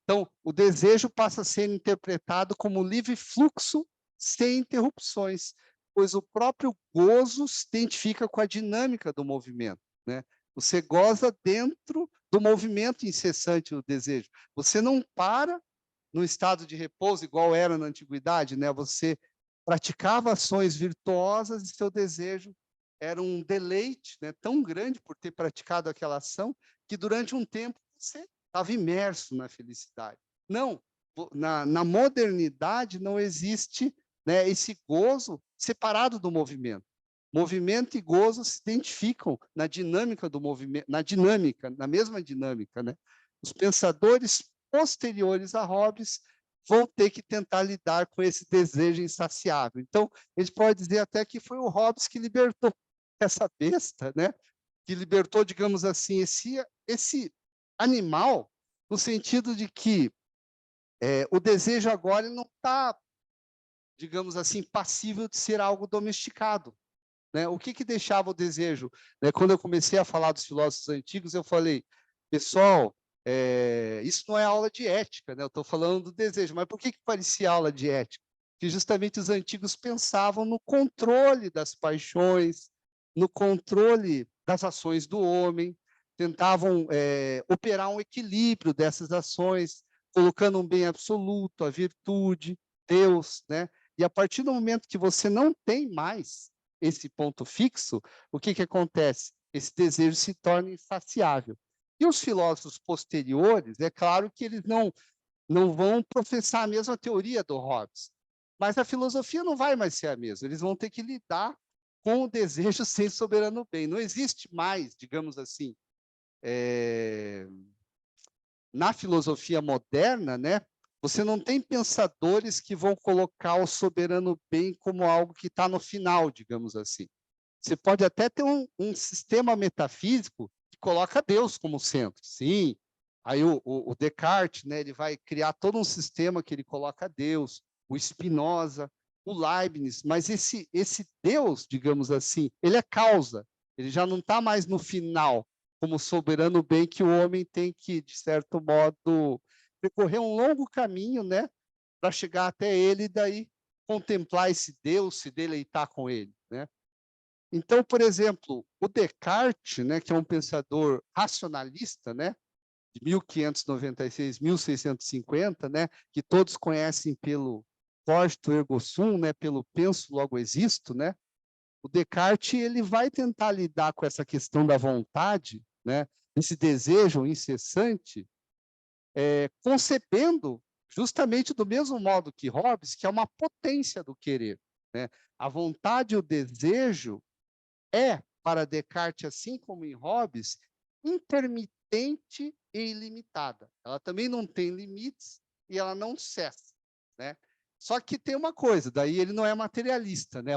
Então, o desejo passa a ser interpretado como livre fluxo sem interrupções, pois o próprio gozo se identifica com a dinâmica do movimento, né? Você goza dentro do movimento incessante do desejo. Você não para no estado de repouso, igual era na antiguidade, né? Você praticava ações virtuosas e seu desejo era um deleite, né, tão grande por ter praticado aquela ação, que durante um tempo você estava imerso na felicidade. Não, na modernidade não existe, né, esse gozo separado do movimento. Movimento e gozo se identificam na dinâmica do movimento, na mesma dinâmica, né? Os pensadores posteriores a Hobbes vão ter que tentar lidar com esse desejo insaciável. Então, a gente pode dizer até que foi o Hobbes que libertou essa besta, né? Que libertou, digamos assim, esse animal, no sentido de que o desejo agora não está, digamos assim, passível de ser algo domesticado. Né? O que deixava o desejo? Né? Quando eu comecei a falar dos filósofos antigos, eu falei, pessoal, isso não é aula de ética, né? Eu estou falando do desejo, mas por que parecia aula de ética? Que justamente os antigos pensavam no controle das paixões, no controle das ações do homem, tentavam operar um equilíbrio dessas ações, colocando um bem absoluto, a virtude, Deus, né? E a partir do momento que você não tem mais esse ponto fixo, o que acontece? Esse desejo se torna insaciável. E os filósofos posteriores, é claro que eles não vão professar a mesma teoria do Hobbes, mas a filosofia não vai mais ser a mesma. Eles vão ter que lidar com o desejo sem soberano bem. Não existe mais, digamos assim, na filosofia moderna, né? Você não tem pensadores que vão colocar o soberano bem como algo que está no final, digamos assim. Você pode até ter um sistema metafísico que coloca Deus como centro, sim. Aí o Descartes, né, ele vai criar todo um sistema que ele coloca Deus, o Spinoza, o Leibniz, mas esse Deus, digamos assim, ele é causa, ele já não está mais no final, como soberano bem que o homem tem que, de certo modo, percorrer um longo caminho, né, para chegar até ele e daí contemplar esse Deus, se deleitar com ele, né? Então, por exemplo, o Descartes, né, que é um pensador racionalista, né, de 1596, 1650, né, que todos conhecem pelo cogito ergo sum, né, pelo penso logo existo, né? O Descartes ele vai tentar lidar com essa questão da vontade, né, esse desejo incessante, concebendo justamente do mesmo modo que Hobbes, que é uma potência do querer, né? A vontade e o desejo para Descartes, assim como em Hobbes, intermitente e ilimitada. Ela também não tem limites e ela não cessa, né? Só que tem uma coisa, daí ele não é materialista, né?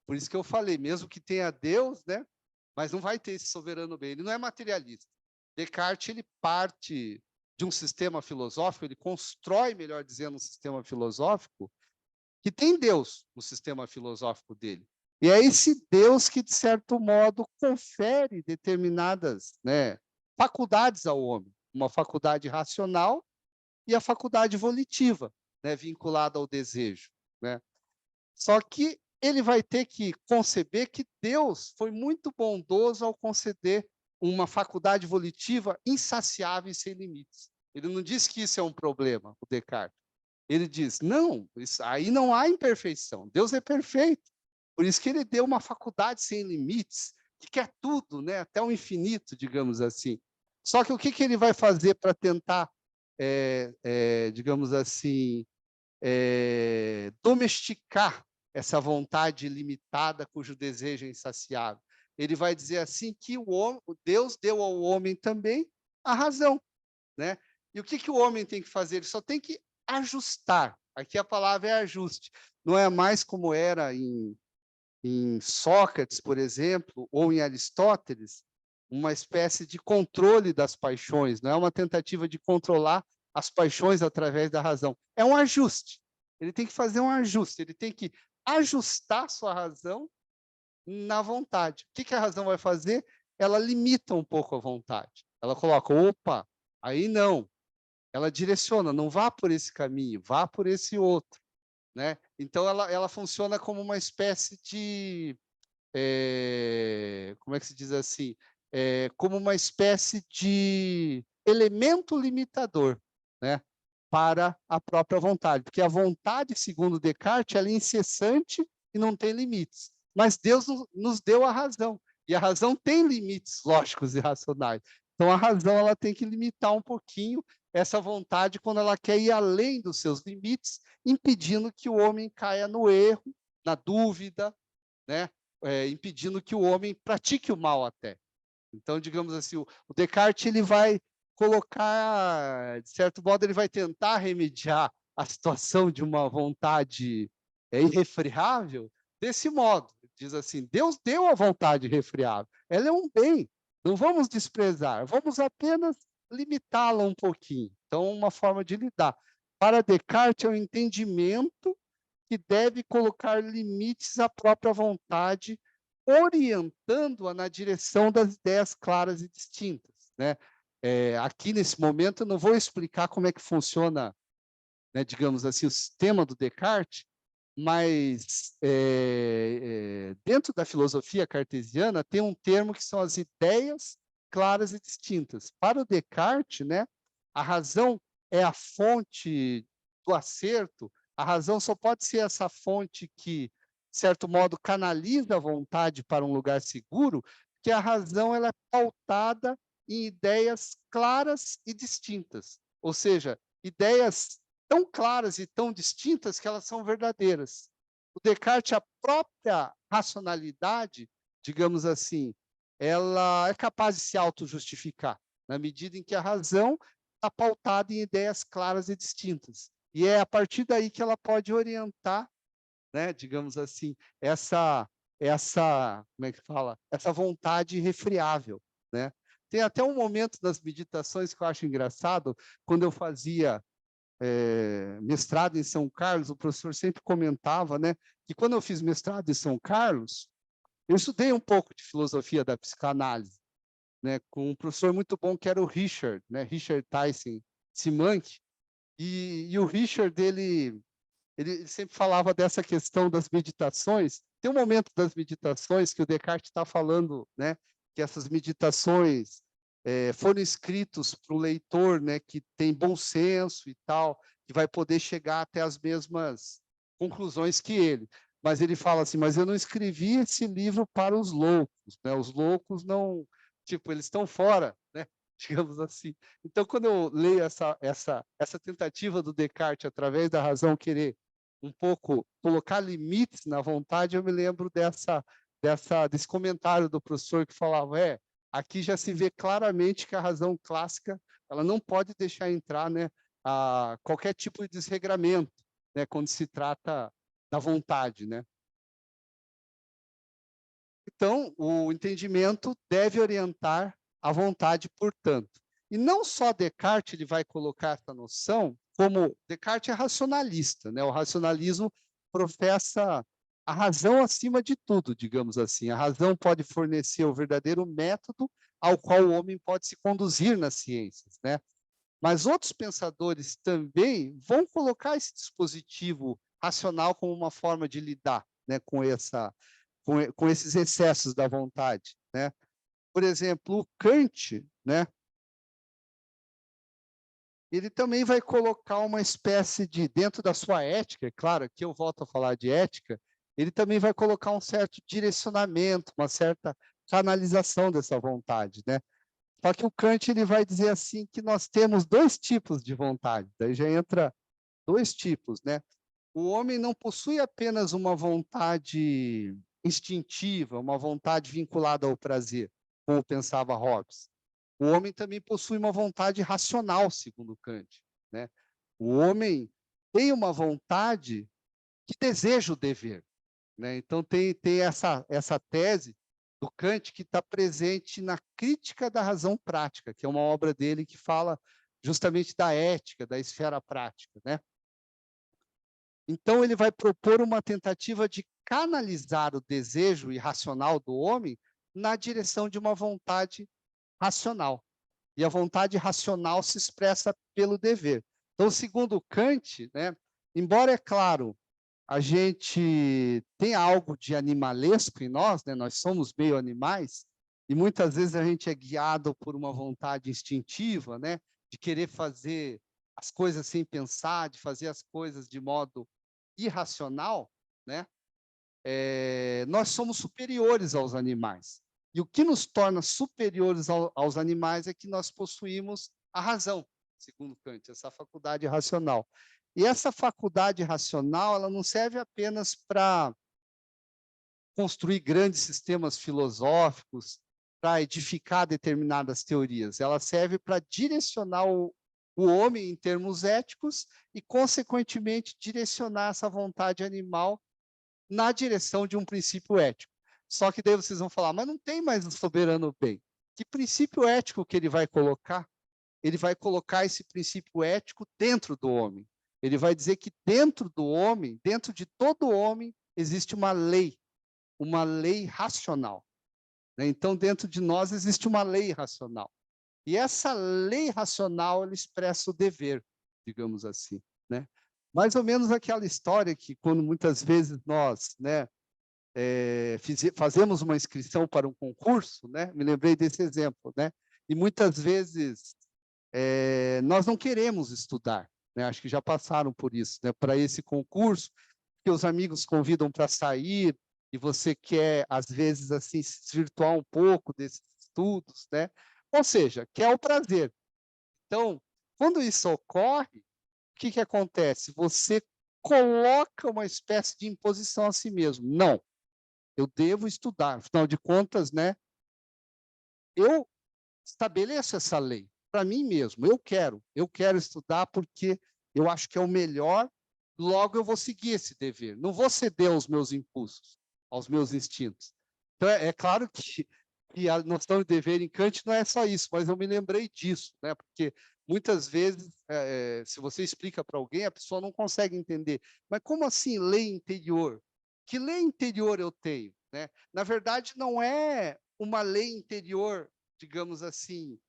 Por isso que eu falei, mesmo que tenha Deus, né? Mas não vai ter esse soberano bem, ele não é materialista. Descartes, ele parte de um sistema filosófico, ele constrói, melhor dizendo, um sistema filosófico que tem Deus no sistema filosófico dele. E é esse Deus que, de certo modo, confere determinadas, né, faculdades ao homem. Uma faculdade racional e a faculdade volitiva, né, vinculada ao desejo. Né? Só que ele vai ter que conceber que Deus foi muito bondoso ao conceder uma faculdade volitiva insaciável e sem limites. Ele não diz que isso é um problema, o Descartes. Ele diz, não, isso, aí não há imperfeição. Deus é perfeito. Por isso que ele deu uma faculdade sem limites, que quer tudo, né? Até o infinito, digamos assim. Só que o que ele vai fazer para tentar digamos assim, domesticar essa vontade limitada cujo desejo é insaciável. Ele vai dizer assim que Deus deu ao homem também a razão, né? E o que o homem tem que fazer? Ele só tem que ajustar. Aqui a palavra é ajuste. Não é mais como era em Sócrates, por exemplo, ou em Aristóteles, uma espécie de controle das paixões, não é uma tentativa de controlar as paixões através da razão. É um ajuste. Ele tem que fazer um ajuste, ele tem que ajustar sua razão na vontade. O que a razão vai fazer? Ela limita um pouco a vontade. Ela coloca, opa, aí não. Ela direciona, não vá por esse caminho, vá por esse outro, né? Então ela funciona como uma espécie de, como é que se diz assim, como uma espécie de elemento limitador, né? Para a própria vontade, porque a vontade, segundo Descartes, ela é incessante e não tem limites. Mas Deus nos deu a razão, e a razão tem limites lógicos e racionais. Então a razão ela tem que limitar um pouquinho essa vontade quando ela quer ir além dos seus limites, impedindo que o homem caia no erro, na dúvida, né? Impedindo que o homem pratique o mal até. Então, digamos assim, o Descartes ele vai colocar, de certo modo, ele vai tentar remediar a situação de uma vontade irrefreável desse modo. Diz assim, Deus deu a vontade irrefreável, ela é um bem, não vamos desprezar, vamos apenas limitá-la um pouquinho. Então, uma forma de lidar. Para Descartes, é o entendimento que deve colocar limites à própria vontade, orientando-a na direção das ideias claras e distintas, né? Aqui, nesse momento, eu não vou explicar como é que funciona, né, digamos assim, o sistema do Descartes, mas dentro da filosofia cartesiana tem um termo que são as ideias claras e distintas. Para o Descartes, né, a razão é a fonte do acerto, a razão só pode ser essa fonte que, de certo modo, canaliza a vontade para um lugar seguro, que a razão ela é pautada em ideias claras e distintas, ou seja, ideias tão claras e tão distintas que elas são verdadeiras. O Descartes, a própria racionalidade, digamos assim, ela é capaz de se auto-justificar, na medida em que a razão está pautada em ideias claras e distintas. E é a partir daí que ela pode orientar, né, digamos assim, como é que fala? Essa vontade irrefreável, né? Tem até um momento nas meditações que eu acho engraçado, quando eu fazia mestrado em São Carlos, o professor sempre comentava, né, que quando eu fiz mestrado em São Carlos, eu estudei um pouco de filosofia da psicanálise, né, com um professor muito bom que era o Richard, né, Richard Tyson Simank, e o Richard, ele sempre falava dessa questão das meditações. Tem um momento das meditações que o Descartes está falando, né, que essas meditações foram escritos para o leitor, né, que tem bom senso e tal, que vai poder chegar até as mesmas conclusões que ele. Mas ele fala assim, mas eu não escrevi esse livro para os loucos, né? Os loucos não, tipo, eles estão fora, né? Digamos assim. Então, quando eu leio essa tentativa do Descartes, através da razão querer um pouco colocar limites na vontade, eu me lembro desse comentário do professor que falava, aqui já se vê claramente que a razão clássica ela não pode deixar entrar, né, qualquer tipo de desregramento, né, quando se trata da vontade, né? Então, o entendimento deve orientar a vontade, portanto. E não só Descartes ele vai colocar essa noção, como Descartes é racionalista, né? O racionalismo professa a razão acima de tudo, digamos assim. A razão pode fornecer o verdadeiro método ao qual o homem pode se conduzir nas ciências, né? Mas outros pensadores também vão colocar esse dispositivo racional como uma forma de lidar, né, com esses excessos da vontade, né? Por exemplo, o Kant, né? Ele também vai colocar uma espécie de, dentro da sua ética, é claro, que eu volto a falar de ética, ele também vai colocar um certo direcionamento, uma certa canalização dessa vontade, né? Só que o Kant ele vai dizer assim que nós temos dois tipos de vontade. Daí já entra dois tipos, né? O homem não possui apenas uma vontade instintiva, uma vontade vinculada ao prazer, como pensava Hobbes. O homem também possui uma vontade racional, segundo Kant, né? O homem tem uma vontade que deseja o dever, né? Então tem essa tese do Kant que está presente na Crítica da Razão Prática, que é uma obra dele que fala justamente da ética, da esfera prática, né? Então ele vai propor uma tentativa de canalizar o desejo irracional do homem na direção de uma vontade racional. E a vontade racional se expressa pelo dever. Então, segundo Kant, né, embora, é claro, a gente tem algo de animalesco em nós, né, nós somos meio animais, e muitas vezes a gente é guiado por uma vontade instintiva, né, de querer fazer as coisas sem pensar, de fazer as coisas de modo irracional, né? Nós somos superiores aos animais. E o que nos torna superiores aos animais é que nós possuímos a razão, segundo Kant, essa faculdade racional. E essa faculdade racional, ela não serve apenas para construir grandes sistemas filosóficos, para edificar determinadas teorias. Ela serve para direcionar o homem em termos éticos e, consequentemente, direcionar essa vontade animal na direção de um princípio ético. Só que daí vocês vão falar, mas não tem mais o soberano bem. Que princípio ético que ele vai colocar? Ele vai colocar esse princípio ético dentro do homem. Ele vai dizer que dentro do homem, dentro de todo homem, existe uma lei racional, né? Então, dentro de nós existe uma lei racional. E essa lei racional, ela expressa o dever, digamos assim, né? Mais ou menos aquela história que, quando muitas vezes nós, né, fazemos uma inscrição para um concurso, né? Me lembrei desse exemplo, né? E muitas vezes nós não queremos estudar, né? Acho que já passaram por isso, né? Para esse concurso, que os amigos convidam para sair e você quer, às vezes, assim, se desvirtuar um pouco desses estudos, né? Ou seja, quer o prazer. Então, quando isso ocorre, o que acontece? Você coloca uma espécie de imposição a si mesmo. Não, eu devo estudar. Afinal de contas, né? Eu estabeleço essa lei para mim mesmo. Eu quero estudar porque eu acho que é o melhor, logo eu vou seguir esse dever. Não vou ceder aos meus impulsos, aos meus instintos. Então, é claro que a noção de dever em Kant não é só isso, mas eu me lembrei disso, né? Porque muitas vezes, se você explica para alguém, a pessoa não consegue entender. Mas como assim lei interior? Que lei interior eu tenho, né? Na verdade, não é uma lei interior, digamos assim,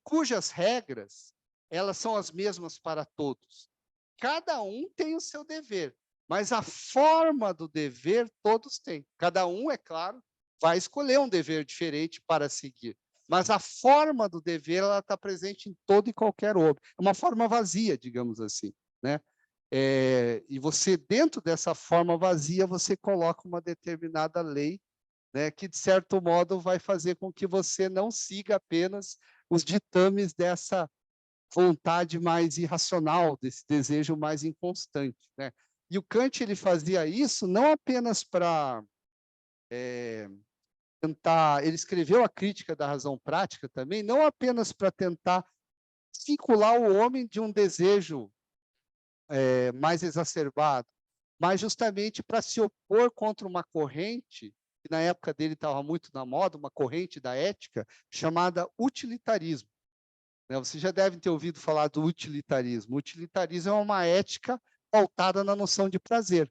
cujas regras elas são as mesmas para todos. Cada um tem o seu dever, mas a forma do dever todos têm. Cada um, é claro, vai escolher um dever diferente para seguir, mas a forma do dever ela está presente em todo e qualquer homem. É uma forma vazia, digamos assim, né? E você, dentro dessa forma vazia, você coloca uma determinada lei, né, que, de certo modo, vai fazer com que você não siga apenas os ditames dessa vontade mais irracional, desse desejo mais inconstante, né? E o Kant ele fazia isso não apenas para tentar... Ele escreveu a Crítica da Razão Prática também, não apenas para tentar vincular o homem de um desejo mais exacerbado, mas justamente para se opor contra uma corrente, que na época dele estava muito na moda, uma corrente da ética, chamada utilitarismo, né? Vocês já devem ter ouvido falar do utilitarismo. O utilitarismo é uma ética pautada na noção de prazer,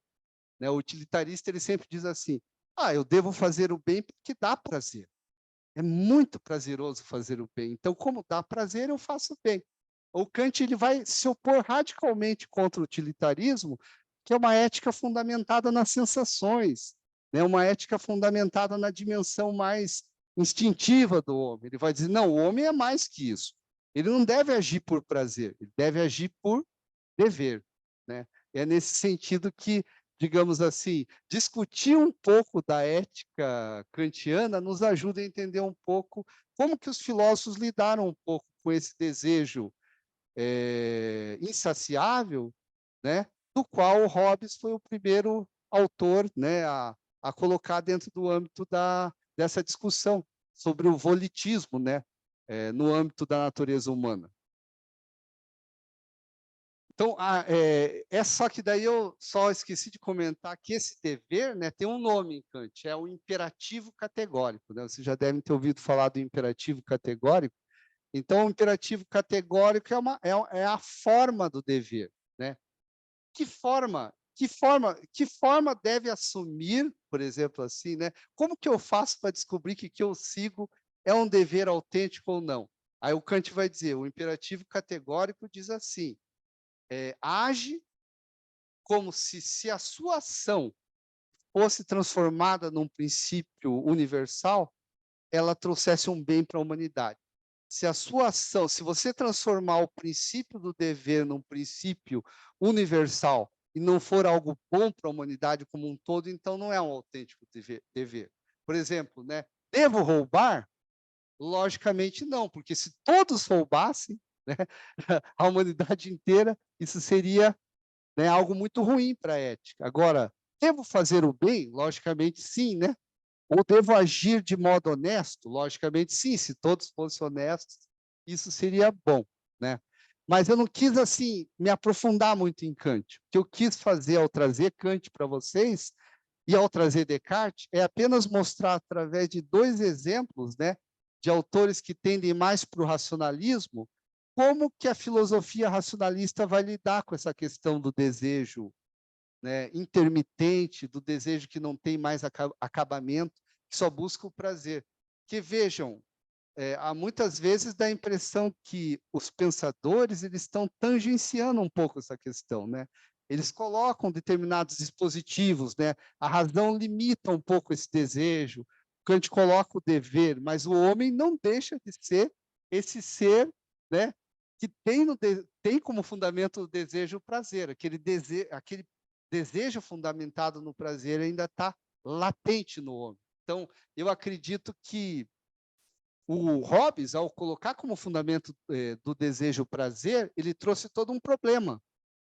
né? O utilitarista ele sempre diz assim, eu devo fazer o bem porque dá prazer. É muito prazeroso fazer o bem. Então, como dá prazer, eu faço o bem. O Kant ele vai se opor radicalmente contra o utilitarismo, que é uma ética fundamentada nas sensações, né? Uma ética fundamentada na dimensão mais instintiva do homem. Ele vai dizer, não, o homem é mais que isso. Ele não deve agir por prazer, ele deve agir por dever, né? É nesse sentido que, digamos assim, discutir um pouco da ética kantiana nos ajuda a entender um pouco como que os filósofos lidaram um pouco com esse desejo insaciável, né, do qual o Hobbes foi o primeiro autor, né, a colocar dentro do âmbito dessa discussão sobre o volitismo, né, no âmbito da natureza humana. Então, só que daí eu só esqueci de comentar que esse dever, né, tem um nome em Kant, é o imperativo categórico. Né? Vocês já devem ter ouvido falar do imperativo categórico. Então, o imperativo categórico é a forma do dever. Né? Que forma deve assumir, por exemplo, assim, né? Como que eu faço para descobrir que eu sigo é um dever autêntico ou não? Aí o Kant vai dizer, o imperativo categórico diz assim, age como se a sua ação fosse transformada num princípio universal, ela trouxesse um bem para a humanidade. Se a sua ação, se você transformar o princípio do dever num princípio universal e não for algo bom para a humanidade como um todo, então não é um autêntico dever. Por exemplo, né, devo roubar? Logicamente não, porque se todos roubassem, né, a humanidade inteira, isso seria, né, algo muito ruim para a ética. Agora, devo fazer o bem? Logicamente sim, né? Ou devo agir de modo honesto? Logicamente sim, se todos fossem honestos, isso seria bom, né? Mas eu não quis, assim, me aprofundar muito em Kant. O que eu quis fazer ao trazer Kant para vocês e ao trazer Descartes é apenas mostrar, através de dois exemplos, né, de autores que tendem mais para o racionalismo, como que a filosofia racionalista vai lidar com essa questão do desejo, né, intermitente, do desejo que não tem mais acabamento, que só busca o prazer. Que vejam, há muitas vezes dá a impressão que os pensadores eles estão tangenciando um pouco essa questão, né? Eles colocam determinados dispositivos, né? A razão limita um pouco esse desejo. Kant coloca o dever, mas o homem não deixa de ser esse ser, né? Que tem como fundamento o desejo o prazer. Aquele desejo fundamentado no prazer ainda está latente no homem. Então, eu acredito que o Hobbes, ao colocar como fundamento do desejo o prazer, ele trouxe todo um problema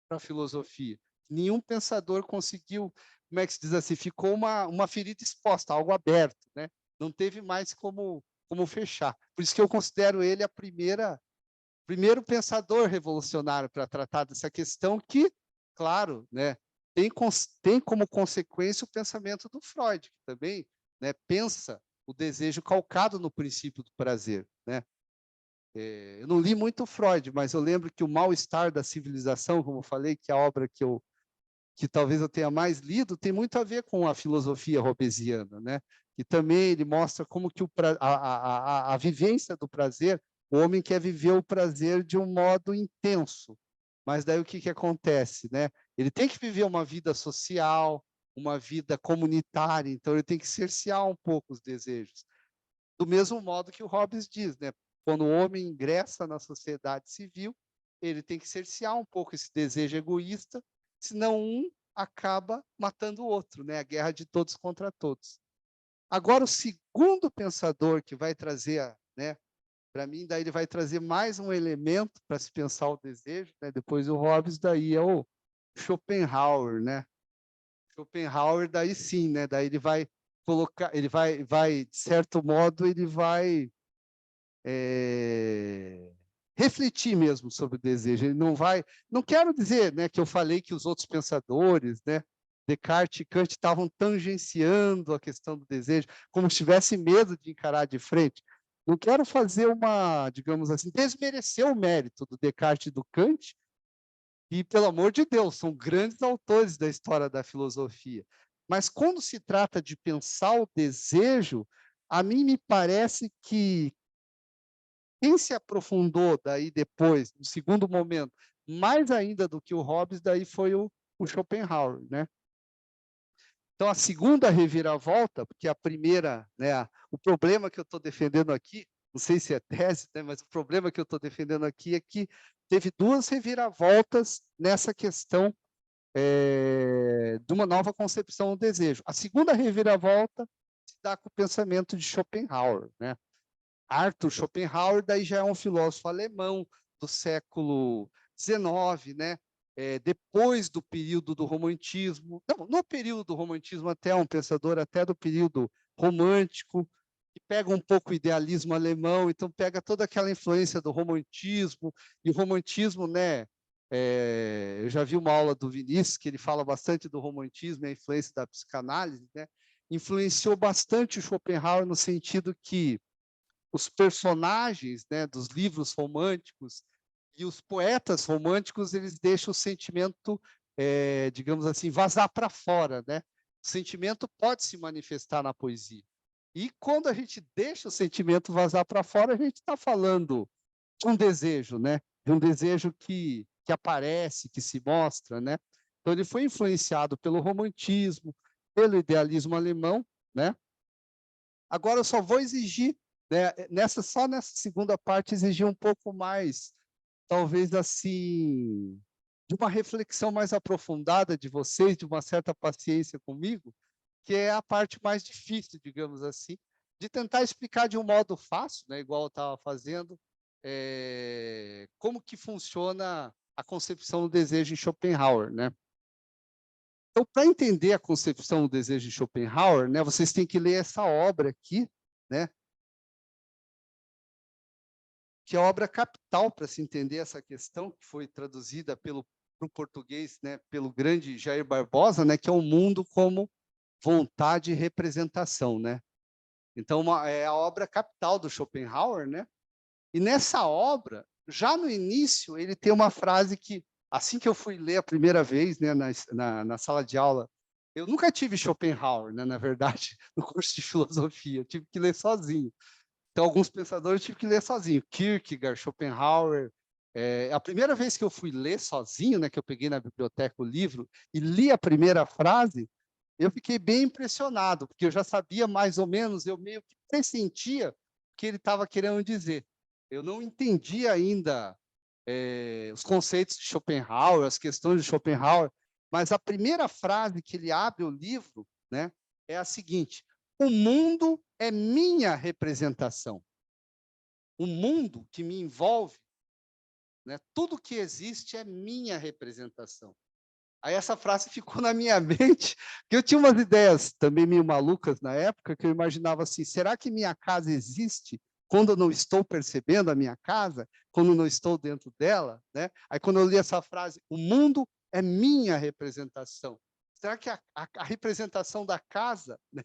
para a filosofia. Nenhum pensador conseguiu, como é que se diz assim, ficou uma ferida exposta, algo aberto, né? Não teve mais como fechar. Por isso que eu considero ele primeiro pensador revolucionário para tratar dessa questão que, claro, né, tem como consequência o pensamento do Freud, que também, né, pensa o desejo calcado no princípio do prazer, né? Eu não li muito Freud, mas eu lembro que o Mal-Estar da Civilização, como eu falei, que é a obra que talvez eu tenha mais lido, tem muito a ver com a filosofia hobbesiana, né? E também ele mostra como que a vivência do prazer, o homem quer viver o prazer de um modo intenso, mas daí o que acontece, né? Ele tem que viver uma vida social, uma vida comunitária, então ele tem que cercear um pouco os desejos. Do mesmo modo que o Hobbes diz, né? Quando o homem ingressa na sociedade civil, ele tem que cercear um pouco esse desejo egoísta, senão um acaba matando o outro, né? A guerra de todos contra todos. Agora, o segundo pensador que vai trazer, né? Para mim, daí ele vai trazer mais um elemento para se pensar o desejo, né? Depois o Hobbes, daí é o Schopenhauer, né? Schopenhauer, daí sim, né? Daí ele vai colocar, de certo modo, ele vai refletir mesmo sobre o desejo. Ele não quero dizer, né, que eu falei que os outros pensadores, né, Descartes e Kant estavam tangenciando a questão do desejo, como se tivessem medo de encarar de frente. Não quero fazer digamos assim, desmerecer o mérito do Descartes e do Kant, e, pelo amor de Deus, são grandes autores da história da filosofia. Mas quando se trata de pensar o desejo, a mim me parece que quem se aprofundou daí depois, no segundo momento, mais ainda do que o Hobbes, daí foi o Schopenhauer, né? Então, a segunda reviravolta, porque a primeira, né, o problema que eu estou defendendo aqui, não sei se é tese, né, mas o problema que eu estou defendendo aqui é que teve duas reviravoltas nessa questão de uma nova concepção do desejo. A segunda reviravolta se dá com o pensamento de Schopenhauer, né? Arthur Schopenhauer, daí já é um filósofo alemão do século XIX, né? Depois do período do romantismo, não, no período do romantismo até um pensador até do período romântico, que pega um pouco o idealismo alemão, então pega toda aquela influência do romantismo, e o romantismo, né? Eu já vi uma aula do Vinícius, que ele fala bastante do romantismo e a influência da psicanálise, né? Influenciou bastante o Schopenhauer no sentido que os personagens, né, dos livros românticos e os poetas românticos, eles deixam o sentimento, digamos assim, vazar para fora, né? O sentimento pode se manifestar na poesia. E quando a gente deixa o sentimento vazar para fora, a gente está falando de um desejo, né? De um desejo que aparece, que se mostra, né? Então ele foi influenciado pelo romantismo, pelo idealismo alemão, né? Agora eu só vou exigir, né, só nessa segunda parte, exigir um pouco mais, talvez assim, de uma reflexão mais aprofundada de vocês, de uma certa paciência comigo, que é a parte mais difícil, digamos assim, de tentar explicar de um modo fácil, né, igual eu estava fazendo, como que funciona a concepção do desejo em Schopenhauer, né? Então, para entender a concepção do desejo de Schopenhauer, né, vocês têm que ler essa obra aqui, né, que é a obra capital para se entender essa questão, que foi traduzida para o português, né, pelo grande Jair Barbosa, né, que é o mundo como vontade e representação, né? Então, é a obra capital do Schopenhauer, né? E nessa obra, já no início, ele tem uma frase que, assim que eu fui ler a primeira vez, né, na sala de aula, eu nunca tive Schopenhauer, né, na verdade, no curso de filosofia, eu tive que ler sozinho. Então, alguns pensadores eu tive que ler sozinho. Kierkegaard, Schopenhauer. A primeira vez que eu fui ler sozinho, né, que eu peguei na biblioteca o livro e li a primeira frase, eu fiquei bem impressionado, porque eu já sabia mais ou menos, eu meio que pressentia o que ele estava querendo dizer. Eu não entendia ainda os conceitos de Schopenhauer, as questões de Schopenhauer, mas a primeira frase que ele abre o livro, né, é a seguinte: o mundo é minha representação. O mundo que me envolve, né, tudo que existe é minha representação. Aí essa frase ficou na minha mente, que eu tinha umas ideias também meio malucas na época, que eu imaginava assim, será que minha casa existe quando eu não estou percebendo a minha casa, quando eu não estou dentro dela, né? Aí quando eu li essa frase, o mundo é minha representação. Será que a representação da casa, né,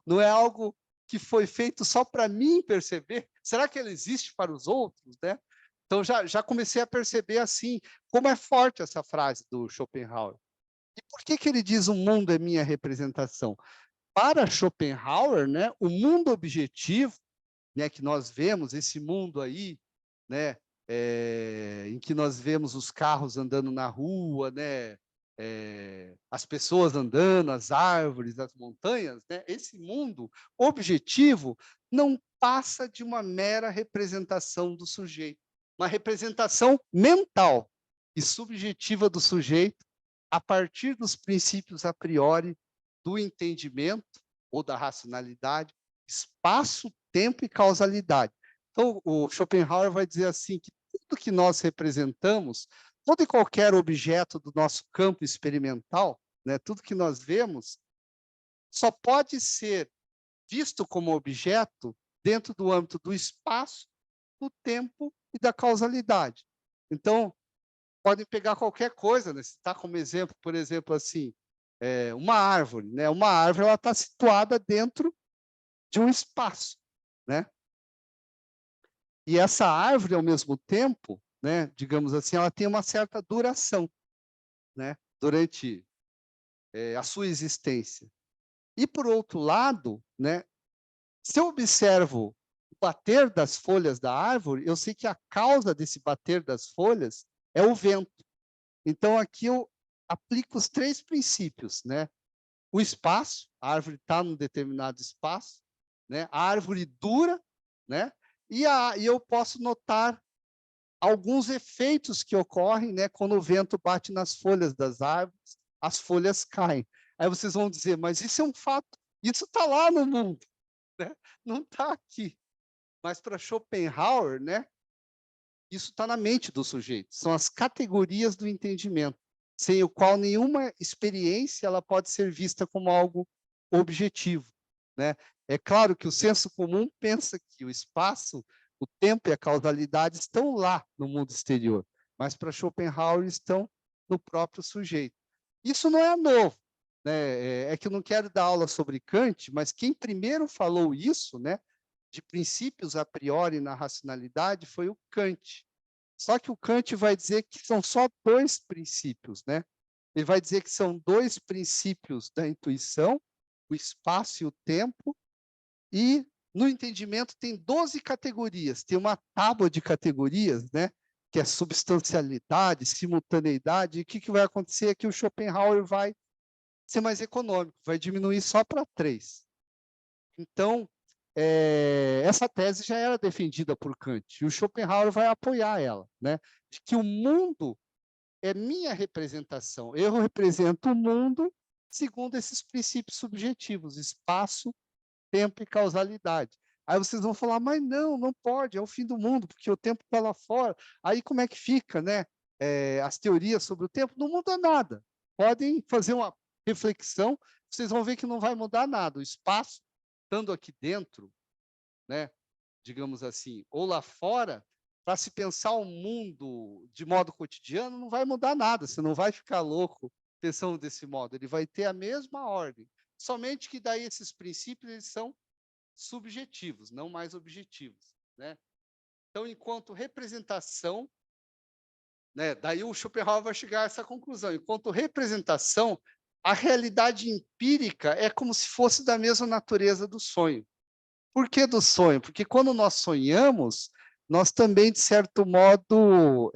não é algo que foi feito só para mim perceber? Será que ela existe para os outros, né? Então já comecei a perceber assim, como é forte essa frase do Schopenhauer. E por que ele diz o mundo é minha representação? Para Schopenhauer, né, o mundo objetivo, né, que nós vemos, esse mundo aí, né, em que nós vemos os carros andando na rua, né, as pessoas andando, as árvores, as montanhas, né, esse mundo objetivo não passa de uma mera representação do sujeito, uma representação mental e subjetiva do sujeito a partir dos princípios a priori do entendimento ou da racionalidade, espaço, tempo e causalidade. Então, o Schopenhauer vai dizer assim que tudo que nós representamos, todo e qualquer objeto do nosso campo experimental, né, tudo que nós vemos, só pode ser visto como objeto dentro do âmbito do espaço, do tempo e da causalidade. Então, podem pegar qualquer coisa, né? Citar como exemplo, por exemplo, assim, uma árvore, né? Uma árvore ela está situada dentro de um espaço, né? E essa árvore, ao mesmo tempo, né? Digamos assim, ela tem uma certa duração, né? Durante a sua existência. E por outro lado, né? Se eu observo o bater das folhas da árvore, eu sei que a causa desse bater das folhas é o vento. Então, aqui eu aplico os três princípios, né? O espaço, a árvore está num determinado espaço, né? A árvore dura, né? E eu posso notar alguns efeitos que ocorrem, né? Quando o vento bate nas folhas das árvores, as folhas caem. Aí vocês vão dizer, mas isso é um fato, isso está lá no mundo, né? Não está aqui. Mas para Schopenhauer, né, isso está na mente do sujeito. São as categorias do entendimento, sem o qual nenhuma experiência ela pode ser vista como algo objetivo, né? É claro que o senso comum pensa que o espaço, o tempo e a causalidade estão lá no mundo exterior, mas para Schopenhauer estão no próprio sujeito. Isso não é novo, né? É que eu não quero dar aula sobre Kant, mas quem primeiro falou isso, né, de princípios a priori na racionalidade foi o Kant. Só que o Kant vai dizer que são só dois princípios, né? Ele vai dizer que são dois princípios da intuição, o espaço e o tempo, e no entendimento tem 12 categorias, tem uma tábua de categorias, né? Que é substancialidade, simultaneidade, e o que vai acontecer é que o Schopenhauer vai ser mais econômico, vai diminuir só para 3. Então, essa tese já era defendida por Kant, e o Schopenhauer vai apoiar ela, né? De que o mundo é minha representação. Eu represento o mundo segundo esses princípios subjetivos, espaço, tempo e causalidade. Aí vocês vão falar, mas não pode, é o fim do mundo, porque o tempo está lá fora. Aí como é que fica, né? As teorias sobre o tempo não muda nada. Podem fazer uma reflexão, vocês vão ver que não vai mudar nada. O espaço, estando aqui dentro, né, digamos assim, ou lá fora, para se pensar o mundo de modo cotidiano, não vai mudar nada, você não vai ficar louco pensando desse modo, ele vai ter a mesma ordem, somente que daí esses princípios eles são subjetivos, não mais objetivos, né? Então, enquanto representação, né, daí o Schopenhauer vai chegar a essa conclusão, enquanto representação, a realidade empírica é como se fosse da mesma natureza do sonho. Por que do sonho? Porque quando nós sonhamos, nós também, de certo modo,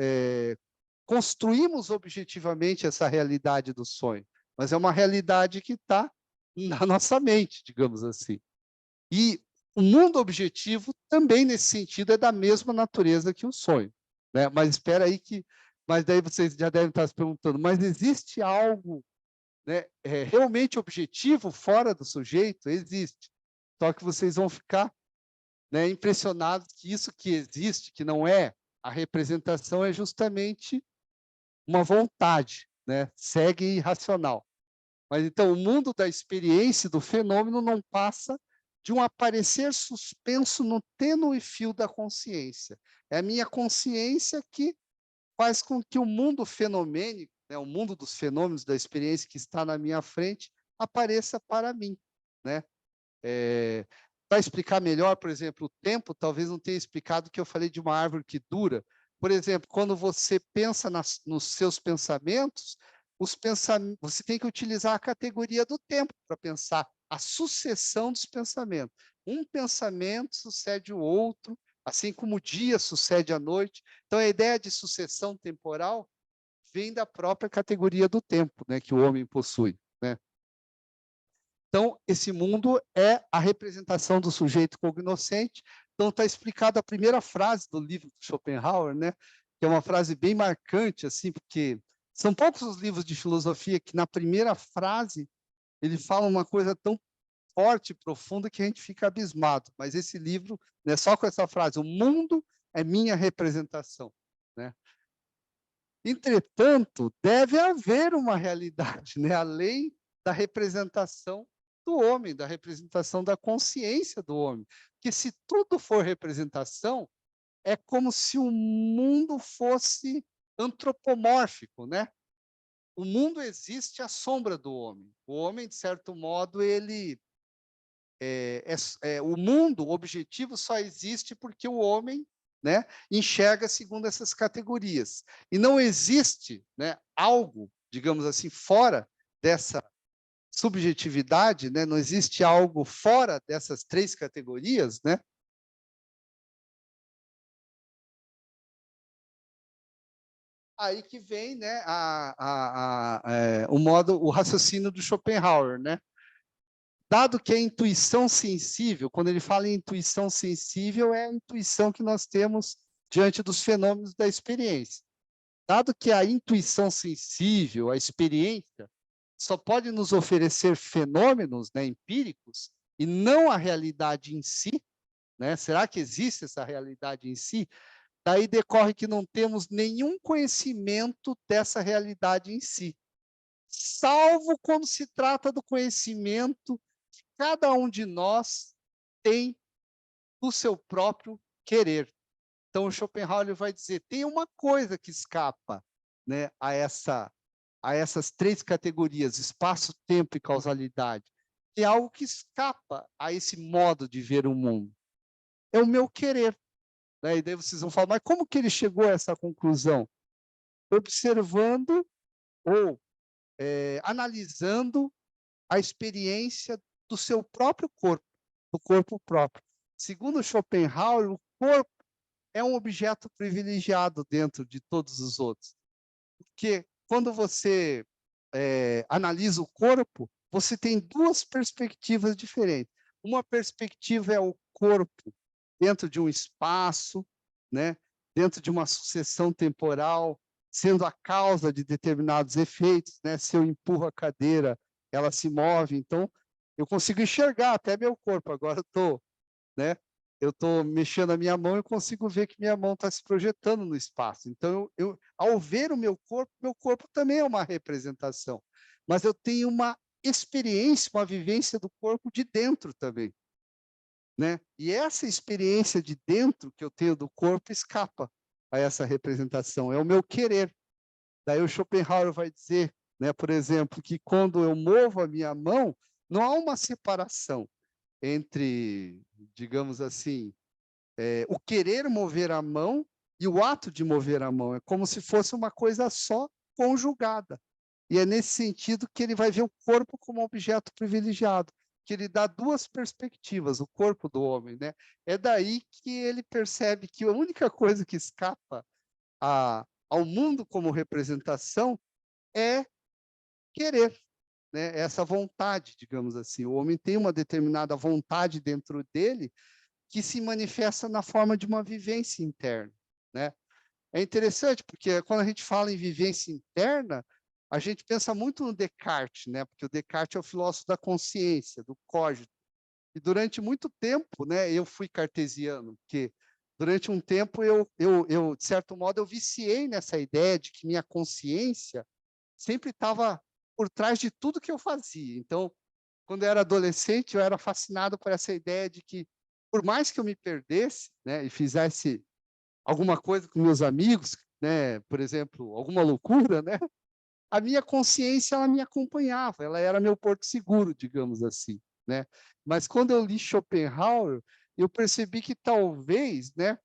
construímos objetivamente essa realidade do sonho, mas é uma realidade que está na nossa mente, digamos assim. E o mundo objetivo também, nesse sentido, é da mesma natureza que o sonho, né? Mas espera aí que... Mas daí vocês já devem estar se perguntando, mas existe algo, né, realmente objetivo fora do sujeito? Existe. Só que vocês vão ficar, né, impressionados que isso que existe, que não é a representação, é justamente uma vontade, né, segue irracional. Mas então o mundo da experiência do fenômeno não passa de um aparecer suspenso no tênue fio da consciência. É a minha consciência que faz com que o mundo fenomênico, né, o mundo dos fenômenos da experiência que está na minha frente, apareça para mim, né? Para explicar melhor, por exemplo, o tempo, talvez não tenha explicado que eu falei de uma árvore que dura. Por exemplo, quando você pensa nos seus pensamentos, você tem que utilizar a categoria do tempo para pensar a sucessão dos pensamentos. Um pensamento sucede o outro, assim como o dia sucede à noite. Então, a ideia de sucessão temporal vem da própria categoria do tempo, né, que o homem possui, né? Então, esse mundo é a representação do sujeito cognoscente. Então, está explicada a primeira frase do livro de Schopenhauer, né? Que é uma frase bem marcante, assim, porque são poucos os livros de filosofia que, na primeira frase, ele fala uma coisa tão forte, profunda, que a gente fica abismado. Mas esse livro, né, só com essa frase, o mundo é minha representação, né? Entretanto, deve haver uma realidade, né? Além da representação do homem, da representação da consciência do homem. Porque se tudo for representação, é como se o mundo fosse antropomórfico, né? O mundo existe à sombra do homem. O homem, de certo modo, ele o mundo, o objetivo só existe porque o homem, né, enxerga segundo essas categorias. E não existe, né, algo, digamos assim, fora dessa subjetividade, né, não existe algo fora dessas 3 categorias, né? Aí que vem, né, o raciocínio do Schopenhauer, né? Dado que a intuição sensível, quando ele fala em intuição sensível, é a intuição que nós temos diante dos fenômenos da experiência. Dado que a intuição sensível, a experiência, só pode nos oferecer fenômenos, né, empíricos, e não a realidade em si, né? Será que existe essa realidade em si? Daí decorre que não temos nenhum conhecimento dessa realidade em si, salvo quando se trata do conhecimento que cada um de nós tem do seu próprio querer. Então, o Schopenhauer vai dizer, tem uma coisa que escapa, né, a essas três categorias, espaço, tempo e causalidade. Tem algo que escapa a esse modo de ver o mundo. É o meu querer. Né? E daí vocês vão falar, mas como que ele chegou a essa conclusão? Observando ou analisando a experiência do seu próprio corpo, do corpo próprio. Segundo Schopenhauer, o corpo é um objeto privilegiado dentro de todos os outros. Porque quando você analisa o corpo, você tem duas perspectivas diferentes. Uma perspectiva é o corpo dentro de um espaço, né? Dentro de uma sucessão temporal, sendo a causa de determinados efeitos. Né? Se eu empurro a cadeira, ela se move. Então, eu consigo enxergar até meu corpo. Agora né? Eu estou mexendo a minha mão e consigo ver que minha mão está se projetando no espaço. Então, ao ver o meu corpo também é uma representação. Mas eu tenho uma experiência, uma vivência do corpo de dentro também. Né? E essa experiência de dentro que eu tenho do corpo escapa a essa representação, é o meu querer. Daí o Schopenhauer vai dizer, né, por exemplo, que quando eu movo a minha mão, não há uma separação entre, digamos assim, o querer mover a mão e o ato de mover a mão. É como se fosse uma coisa só conjugada. E é nesse sentido que ele vai ver o corpo como objeto privilegiado, que ele dá duas perspectivas, o corpo do homem. Né? É daí que ele percebe que a única coisa que escapa ao mundo como representação é querer, né? Essa vontade, digamos assim. O homem tem uma determinada vontade dentro dele que se manifesta na forma de uma vivência interna, né? É interessante, porque quando a gente fala em vivência interna, a gente pensa muito no Descartes, né? Porque o Descartes é o filósofo da consciência, do cogito. E durante muito tempo, né, eu fui cartesiano, porque durante um tempo de certo modo, eu viciei nessa ideia de que minha consciência sempre estava por trás de tudo que eu fazia. Então, quando eu era adolescente, eu era fascinado por essa ideia de que, por mais que eu me perdesse, né, e fizesse alguma coisa com meus amigos, né, por exemplo, alguma loucura, né, a minha consciência ela me acompanhava, ela era meu porto seguro, digamos assim, né? Mas quando eu li Schopenhauer, eu percebi que talvez, né,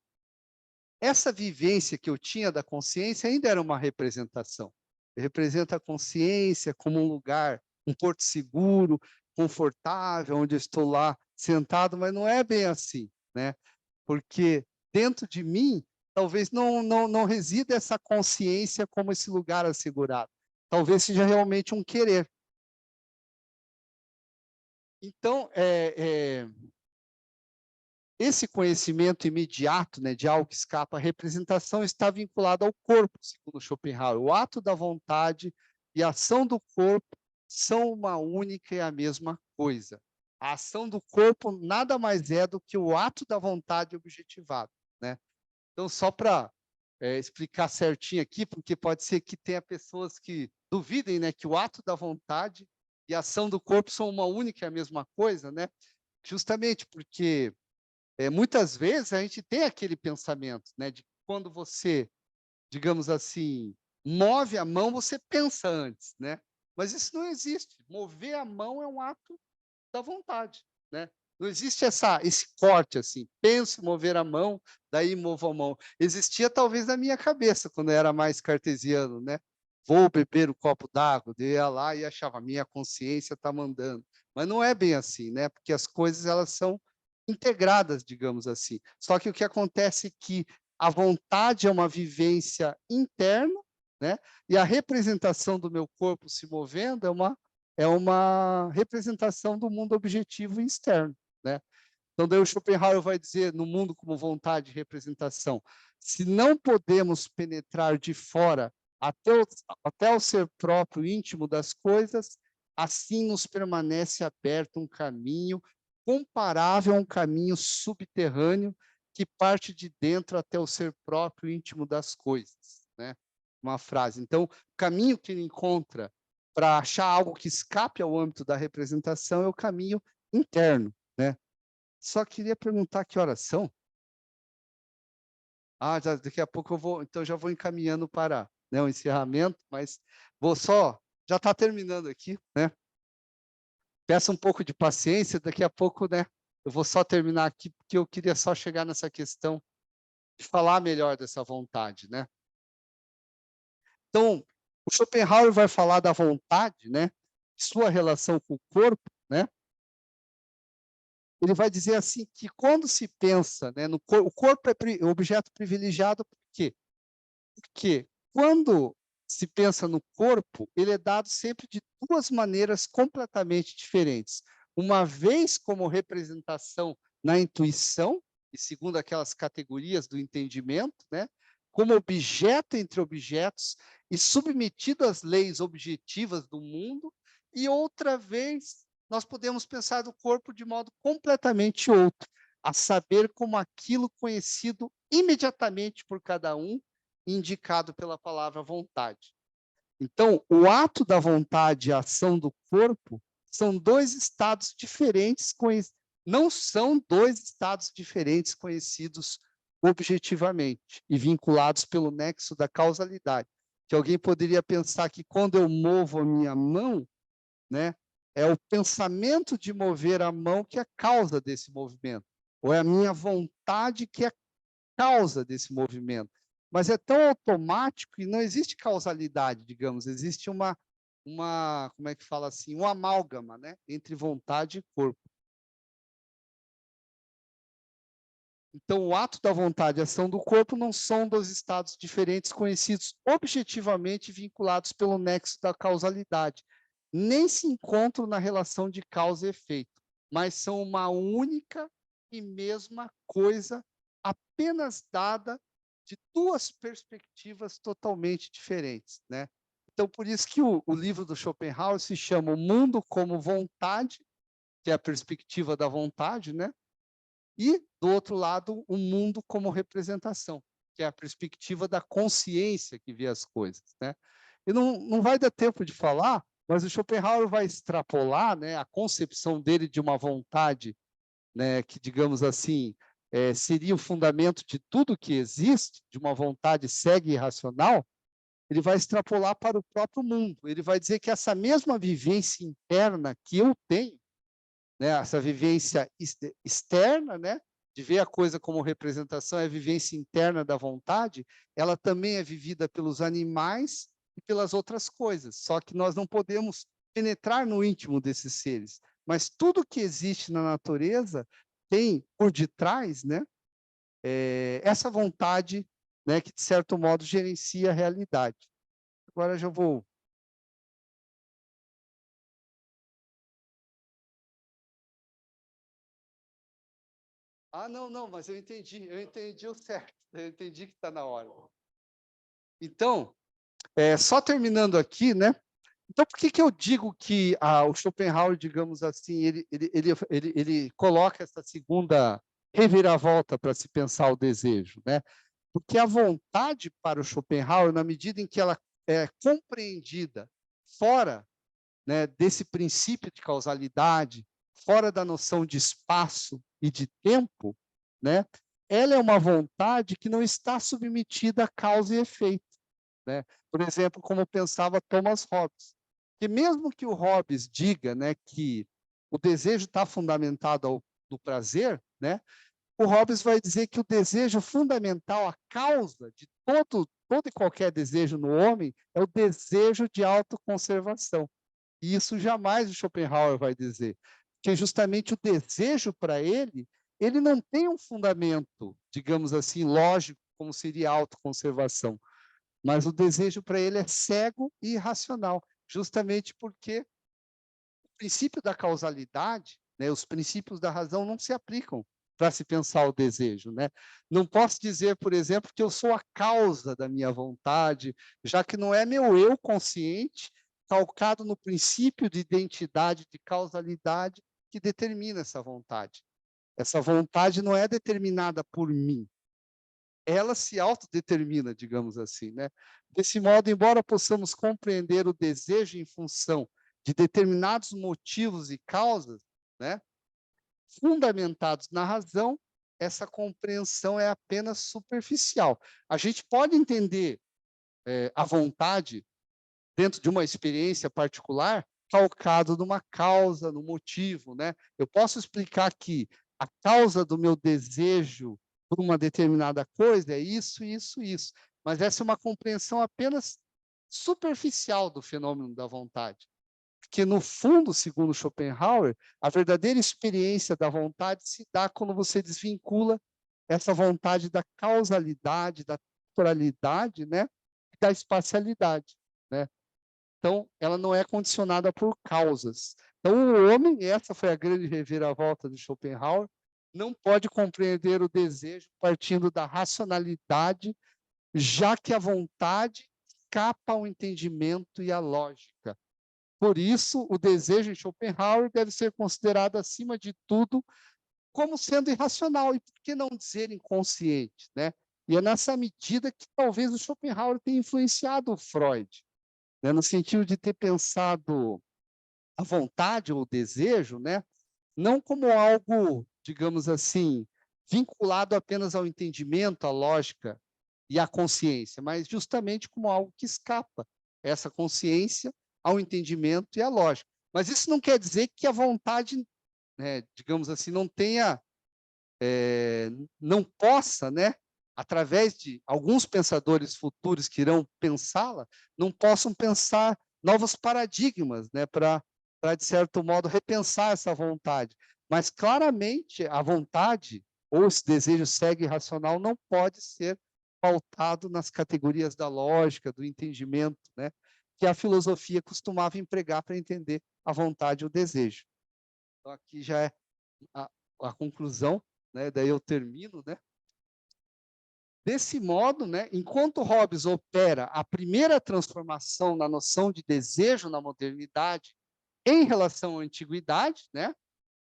essa vivência que eu tinha da consciência ainda era uma representação. Representa a consciência como um lugar, um porto seguro, confortável, onde eu estou lá sentado, mas não é bem assim, né? Porque dentro de mim, talvez não resida essa consciência como esse lugar assegurado. Talvez seja realmente um querer. Então, esse conhecimento imediato, né, de algo que escapa à representação está vinculado ao corpo, segundo Schopenhauer. O ato da vontade e a ação do corpo são uma única e a mesma coisa. A ação do corpo nada mais é do que o ato da vontade objetivado. Né? Então, só para explicar certinho aqui, porque pode ser que tenha pessoas que duvidem, né, que o ato da vontade e a ação do corpo são uma única e a mesma coisa, né? Justamente porque muitas vezes a gente tem aquele pensamento, né, de quando você, digamos assim, move a mão, você pensa antes, né? Mas isso não existe. Mover a mão é um ato da vontade, né? Não existe esse corte assim, penso em mover a mão, daí movo a mão. Existia talvez na minha cabeça, quando eu era mais cartesiano, né? Vou beber o copo d'água, eu ia lá e achava, minha consciência está mandando. Mas não é bem assim, né? Porque as coisas elas são integradas, digamos assim. Só que o que acontece é que a vontade é uma vivência interna, né? E a representação do meu corpo se movendo é uma representação do mundo objetivo e externo, né? Então, daí o Schopenhauer vai dizer, no mundo como vontade e representação, se não podemos penetrar de fora até o ser próprio íntimo das coisas, assim nos permanece aberto um caminho comparável a um caminho subterrâneo que parte de dentro até o ser próprio íntimo das coisas, né? Uma frase. Então, o caminho que ele encontra para achar algo que escape ao âmbito da representação é o caminho interno, né? Só queria perguntar que horas são? Daqui a pouco eu vou, então já vou encaminhando para, né, o encerramento, mas vou só, já está terminando aqui, né? Peço um pouco de paciência, daqui a pouco, né, eu vou só terminar aqui, porque eu queria só chegar nessa questão de falar melhor dessa vontade, né? Então, o Schopenhauer vai falar da vontade, né, sua relação com o corpo, né? Ele vai dizer assim que quando se pensa, né, o corpo é objeto privilegiado por quê? Porque quando se pensa no corpo, ele é dado sempre de duas maneiras completamente diferentes. Uma vez como representação na intuição, e segundo aquelas categorias do entendimento, né? Como objeto entre objetos e submetido às leis objetivas do mundo, e outra vez nós podemos pensar do corpo de modo completamente outro, a saber como aquilo conhecido imediatamente por cada um, indicado pela palavra vontade. Então, o ato da vontade e a ação do corpo são dois estados diferentes, não são dois estados diferentes conhecidos objetivamente e vinculados pelo nexo da causalidade. Que alguém poderia pensar que quando eu movo a minha mão, né, é o pensamento de mover a mão que é a causa desse movimento, ou é a minha vontade que é causa desse movimento. Mas é tão automático e não existe causalidade, digamos, existe como é que fala assim, um amálgama, né, entre vontade e corpo. Então, o ato da vontade e a ação do corpo não são dois estados diferentes conhecidos objetivamente vinculados pelo nexo da causalidade. Nem se encontram na relação de causa e efeito, mas são uma única e mesma coisa, apenas dada de duas perspectivas totalmente diferentes, né? Então, por isso que o livro do Schopenhauer se chama O Mundo como Vontade, que é a perspectiva da vontade, né? E, do outro lado, o mundo como representação, que é a perspectiva da consciência que vê as coisas, né? E não vai dar tempo de falar, mas o Schopenhauer vai extrapolar, né, a concepção dele de uma vontade, né, que, digamos assim, seria o fundamento de tudo que existe, de uma vontade cega e irracional. Ele vai extrapolar para o próprio mundo. Ele vai dizer que essa mesma vivência interna que eu tenho, né, essa vivência externa, né, de ver a coisa como representação, é a vivência interna da vontade, ela também é vivida pelos animais e pelas outras coisas, só que nós não podemos penetrar no íntimo desses seres, mas tudo que existe na natureza tem por detrás, né, essa vontade, né, que de certo modo gerencia a realidade. Agora já vou. Não, mas eu entendi o certo, eu entendi que está na hora. Então, só terminando aqui, né? Então, por que que eu digo que o Schopenhauer, digamos assim, ele coloca essa segunda reviravolta para se pensar o desejo, né? Porque a vontade para o Schopenhauer, na medida em que ela é compreendida fora, né, desse princípio de causalidade, fora da noção de espaço e de tempo, né, ela é uma vontade que não está submetida a causa e efeito, né? Por exemplo, como pensava Thomas Hobbes, que mesmo que o Hobbes diga, né, que o desejo está fundamentado no prazer, né, o Hobbes vai dizer que o desejo fundamental, a causa de todo e qualquer desejo no homem, é o desejo de autoconservação. E isso jamais o Schopenhauer vai dizer, que justamente o desejo para ele não tem um fundamento, digamos assim, lógico, como seria a autoconservação, mas o desejo para ele é cego e irracional, justamente porque o princípio da causalidade, né, os princípios da razão não se aplicam para se pensar o desejo, né? Não posso dizer, por exemplo, que eu sou a causa da minha vontade, já que não é meu eu consciente calcado no princípio de identidade, de causalidade, que determina essa vontade. Essa vontade não é determinada por mim. Ela se autodetermina, digamos assim, né? Desse modo, embora possamos compreender o desejo em função de determinados motivos e causas, né, fundamentados na razão, essa compreensão é apenas superficial. A gente pode entender a vontade dentro de uma experiência particular, calcado numa causa, no motivo, né? Eu posso explicar que a causa do meu desejo por uma determinada coisa é isso, isso, isso. Mas essa é uma compreensão apenas superficial do fenômeno da vontade. Porque, no fundo, segundo Schopenhauer, a verdadeira experiência da vontade se dá quando você desvincula essa vontade da causalidade, da temporalidade, né? E da espacialidade, né? Então, ela não é condicionada por causas. Então, o homem, e essa foi a grande reviravolta de Schopenhauer, não pode compreender o desejo partindo da racionalidade, já que a vontade escapa ao entendimento e à lógica. Por isso, o desejo em Schopenhauer deve ser considerado, acima de tudo, como sendo irracional, e por que não dizer inconsciente, né? E é nessa medida que talvez o Schopenhauer tenha influenciado o Freud, né, no sentido de ter pensado a vontade ou o desejo, né, não como algo, digamos assim, vinculado apenas ao entendimento, à lógica e à consciência, mas justamente como algo que escapa essa consciência ao entendimento e à lógica. Mas isso não quer dizer que a vontade, né, digamos assim, não tenha, não possa, né, através de alguns pensadores futuros que irão pensá-la, não possam pensar novos paradigmas, né, para, de certo modo, repensar essa vontade. Mas, claramente, a vontade, ou esse desejo cego e irracional, não pode ser pautado nas categorias da lógica, do entendimento, né, que a filosofia costumava empregar para entender a vontade e o desejo. Então, aqui já é a, a conclusão, né, daí eu termino, né? Desse modo, né, enquanto Hobbes opera a primeira transformação na noção de desejo na modernidade em relação à antiguidade, né,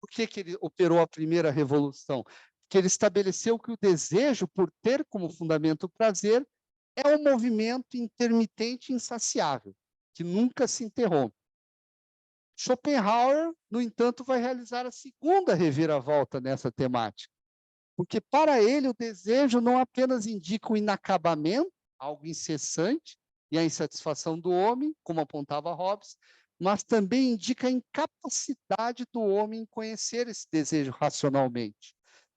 por que ele operou a primeira revolução? Porque ele estabeleceu que o desejo, por ter como fundamento o prazer, é um movimento intermitente e insaciável, que nunca se interrompe. Schopenhauer, no entanto, vai realizar a segunda reviravolta nessa temática. Porque para ele o desejo não apenas indica o inacabamento, algo incessante, e a insatisfação do homem, como apontava Hobbes, mas também indica a incapacidade do homem em conhecer esse desejo racionalmente,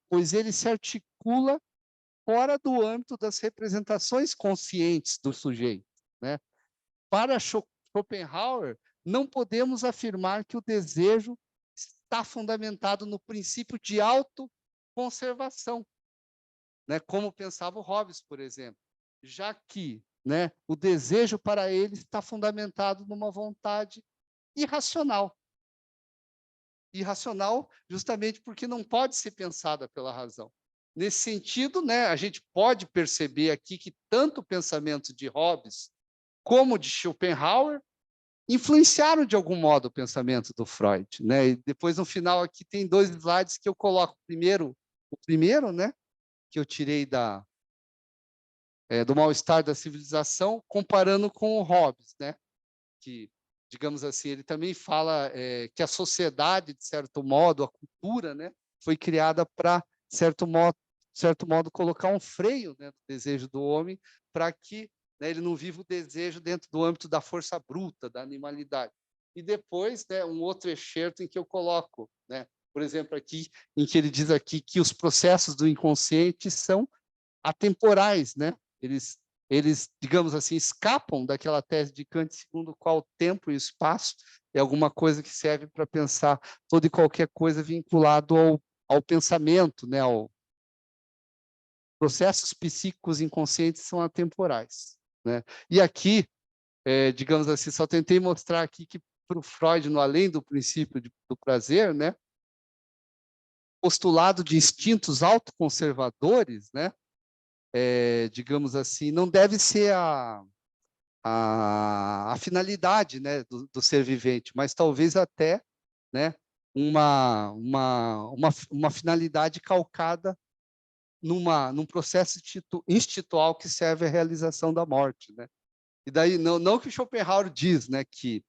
pois ele se articula fora do âmbito das representações conscientes do sujeito, né? Para Schopenhauer, não podemos afirmar que o desejo está fundamentado no princípio de autoconservação, né, como pensava o Hobbes, por exemplo, já que, né, o desejo para ele está fundamentado numa vontade irracional. Irracional justamente porque não pode ser pensada pela razão. Nesse sentido, né, a gente pode perceber aqui que tanto o pensamento de Hobbes como de Schopenhauer influenciaram de algum modo o pensamento do Freud, né? E depois no final aqui tem 2 slides que eu coloco o primeiro, né, que eu tirei do mal-estar da civilização, comparando com o Hobbes, né? Que, digamos assim, ele também fala que a sociedade, de certo modo, a cultura, né, foi criada para, certo modo, colocar um freio, né, no desejo do homem, para que, né, ele não viva o desejo dentro do âmbito da força bruta, da animalidade. E depois, né, um outro excerto em que eu coloco, né, por exemplo, aqui, em que ele diz aqui que os processos do inconsciente são atemporais, né? Eles, digamos assim, escapam daquela tese de Kant, segundo qual o tempo e o espaço é alguma coisa que serve para pensar toda e qualquer coisa vinculado ao pensamento, né? Processos psíquicos inconscientes são atemporais, né? E aqui, digamos assim, só tentei mostrar aqui que para o Freud, no além do princípio do prazer, né? Postulado de instintos autoconservadores, né? Digamos assim, não deve ser a finalidade, né, do ser vivente, mas talvez até, né, uma finalidade calcada num processo institucional que serve à realização da morte, né? E daí, não que o Schopenhauer diz, né, que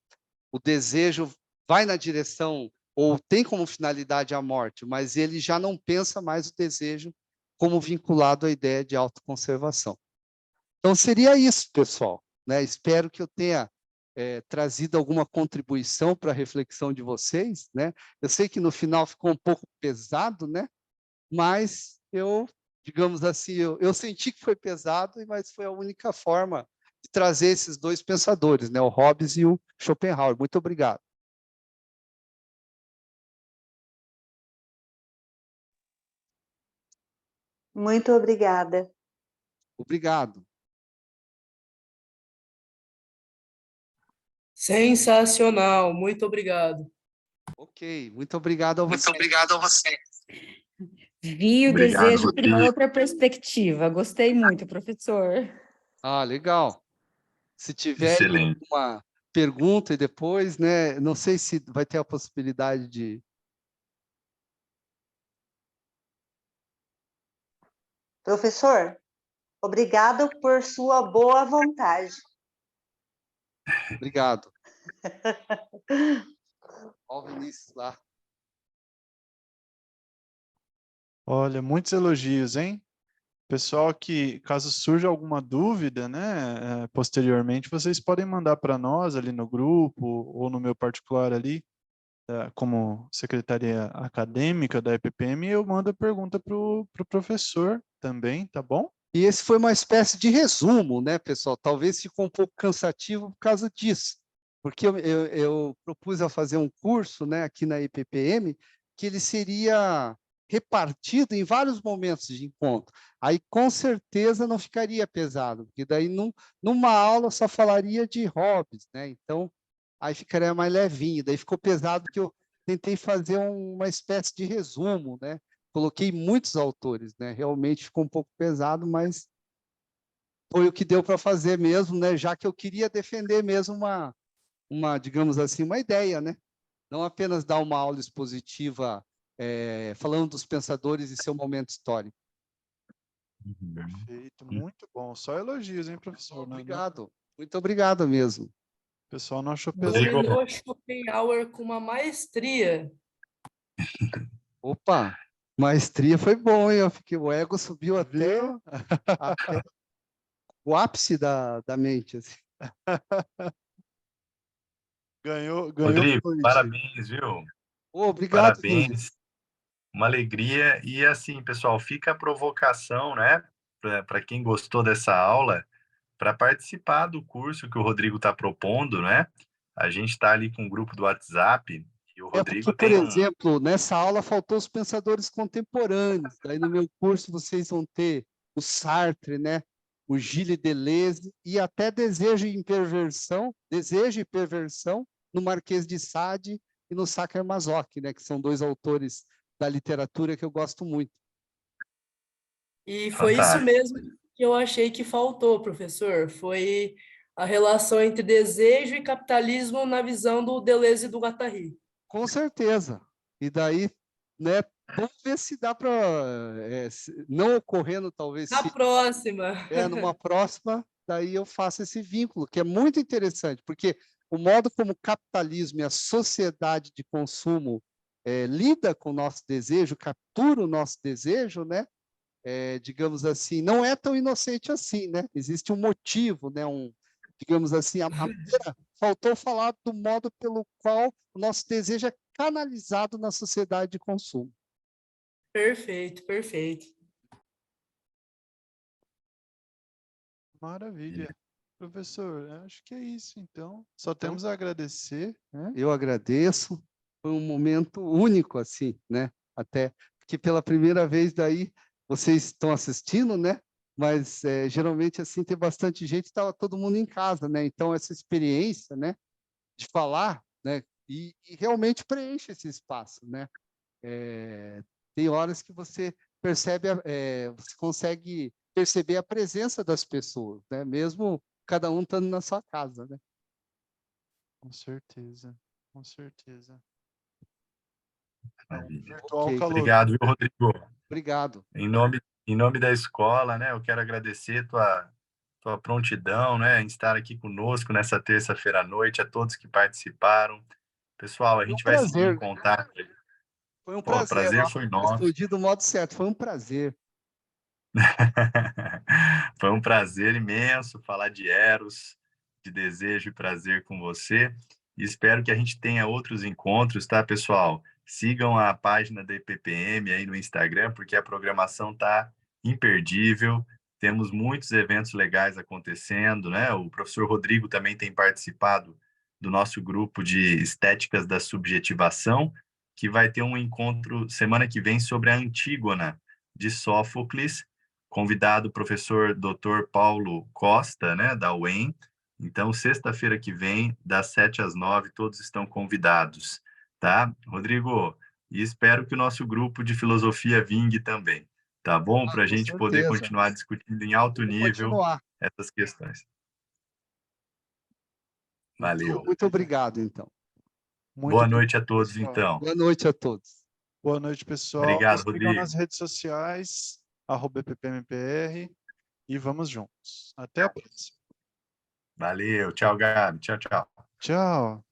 o desejo vai na direção ou tem como finalidade a morte, mas ele já não pensa mais o desejo como vinculado à ideia de autoconservação. Então, seria isso, pessoal, né? Espero que eu tenha trazido alguma contribuição para a reflexão de vocês, né? Eu sei que no final ficou um pouco pesado, né? Mas digamos assim, eu senti que foi pesado, mas foi a única forma de trazer esses dois pensadores, né? O Hobbes e o Schopenhauer. Muito obrigado. Muito obrigada. Obrigado. Sensacional, muito obrigado. Ok, muito obrigado a você. Muito obrigado a você. Vi o Obrigado, desejo por uma Rodrigo. outra perspectiva. Gostei muito, professor. Ah, legal. Se tiverem Excelente. alguma pergunta e depois, né? Não sei se vai ter a possibilidade de... Professor, obrigado por sua boa vontade. Obrigado. Olha o Vinícius lá. Olha, muitos elogios, hein? Pessoal que, caso surja alguma dúvida, né, posteriormente, vocês podem mandar para nós ali no grupo ou no meu particular ali, como secretaria acadêmica da EPPM, e eu mando a pergunta para o professor também, tá bom? E esse foi uma espécie de resumo, né, pessoal? Talvez ficou um pouco cansativo por causa disso, porque eu propus a fazer um curso, né, aqui na IPPM, que ele seria repartido em vários momentos de encontro. Aí, com certeza, não ficaria pesado, porque daí, numa aula, só falaria de hobbies, né? Então, aí ficaria mais levinho. Daí ficou pesado porque eu tentei fazer uma espécie de resumo, né? Coloquei muitos autores, né? Realmente ficou um pouco pesado, mas foi o que deu para fazer mesmo, né? Já que eu queria defender mesmo digamos assim, uma ideia, né? Não apenas dar uma aula expositiva falando dos pensadores e seu momento histórico. Perfeito, muito bom. Só elogios, hein, professor? Obrigado, muito obrigado mesmo. O pessoal não achou pesado. Você leu a Schopenhauer com uma maestria. Opa, maestria foi bom, hein? O ego subiu até o ápice da mente. Assim. Ganhou Rodrigo, noite. parabéns, viu? Obrigado, Vinícius. Parabéns. Uma alegria. E assim, pessoal, fica a provocação, né? Para quem gostou dessa aula, para participar do curso que o Rodrigo está propondo, né? A gente está ali com um grupo do WhatsApp e o Porque, Rodrigo por tem exemplo, nessa aula faltou os pensadores contemporâneos. Daí no meu curso vocês vão ter o Sartre, né? O Gilles Deleuze e até Desejo e Perversão no Marquês de Sade e no Sacher-Masoch, né? Que são dois autores da literatura que eu gosto muito. E foi isso fantástico. mesmo que eu achei que faltou, professor. Foi a relação entre desejo e capitalismo na visão do Deleuze e do Guattari. Com certeza. E daí, né? Vamos ver se dá para, não ocorrendo talvez Na próxima. numa próxima, daí eu faço esse vínculo, que é muito interessante, porque o modo como o capitalismo e a sociedade de consumo lida com o nosso desejo, captura o nosso desejo, né? Digamos assim, não é tão inocente assim, né? Existe um motivo, né? Digamos assim, faltou falar do modo pelo qual o nosso desejo é canalizado na sociedade de consumo. Perfeito, perfeito. Maravilha. Professor, acho que é isso, então. Só temos a agradecer, né? Eu agradeço. Foi um momento único, assim, né? Até porque pela primeira vez daí vocês estão assistindo, né? Mas geralmente assim tem bastante gente, estava todo mundo em casa, né? Então essa experiência, né? De falar, né? E realmente preenche esse espaço, né? Tem horas que você percebe, você consegue perceber a presença das pessoas, né? Mesmo cada um estando na sua casa, né? Com certeza, com certeza. Maravilha. Virtual Ok. calor. Obrigado, viu, Rodrigo? Obrigado. Em nome da escola, né, eu quero agradecer tua prontidão, né, em estar aqui conosco nessa terça-feira à noite, a todos que participaram. Pessoal, a Foi um gente vai seguir em prazer. contato. Foi um Pô, o prazer. prazer Ó. foi nosso. Respondi do modo certo. Foi um prazer. Foi um prazer imenso falar de Eros, de desejo e prazer com você. E espero que a gente tenha outros encontros, tá, pessoal? Sigam a página da EPPM aí no Instagram, porque a programação tá imperdível. Temos muitos eventos legais acontecendo, né? O professor Rodrigo também tem participado do nosso grupo de Estéticas da Subjetivação, que vai ter um encontro semana que vem sobre a Antígona de Sófocles, convidado o professor Dr. Paulo Costa, né, da UEM. Então, sexta-feira que vem, das 7 às 9, todos estão convidados, tá? Rodrigo, e espero que o nosso grupo de filosofia vingue também, tá bom? Para a Com gente poder certeza. continuar discutindo em alto Vamos nível continuar. essas questões. Então, Valeu. muito obrigado, então. Muito Boa noite a obrigado, todos, pessoal. então. Boa noite a todos. Boa noite, pessoal. Obrigado, Sigam Rodrigo. nas redes sociais, @EPPMPR, e vamos juntos. Até a próxima. Valeu. Tchau, Gabi. Tchau, tchau. Tchau.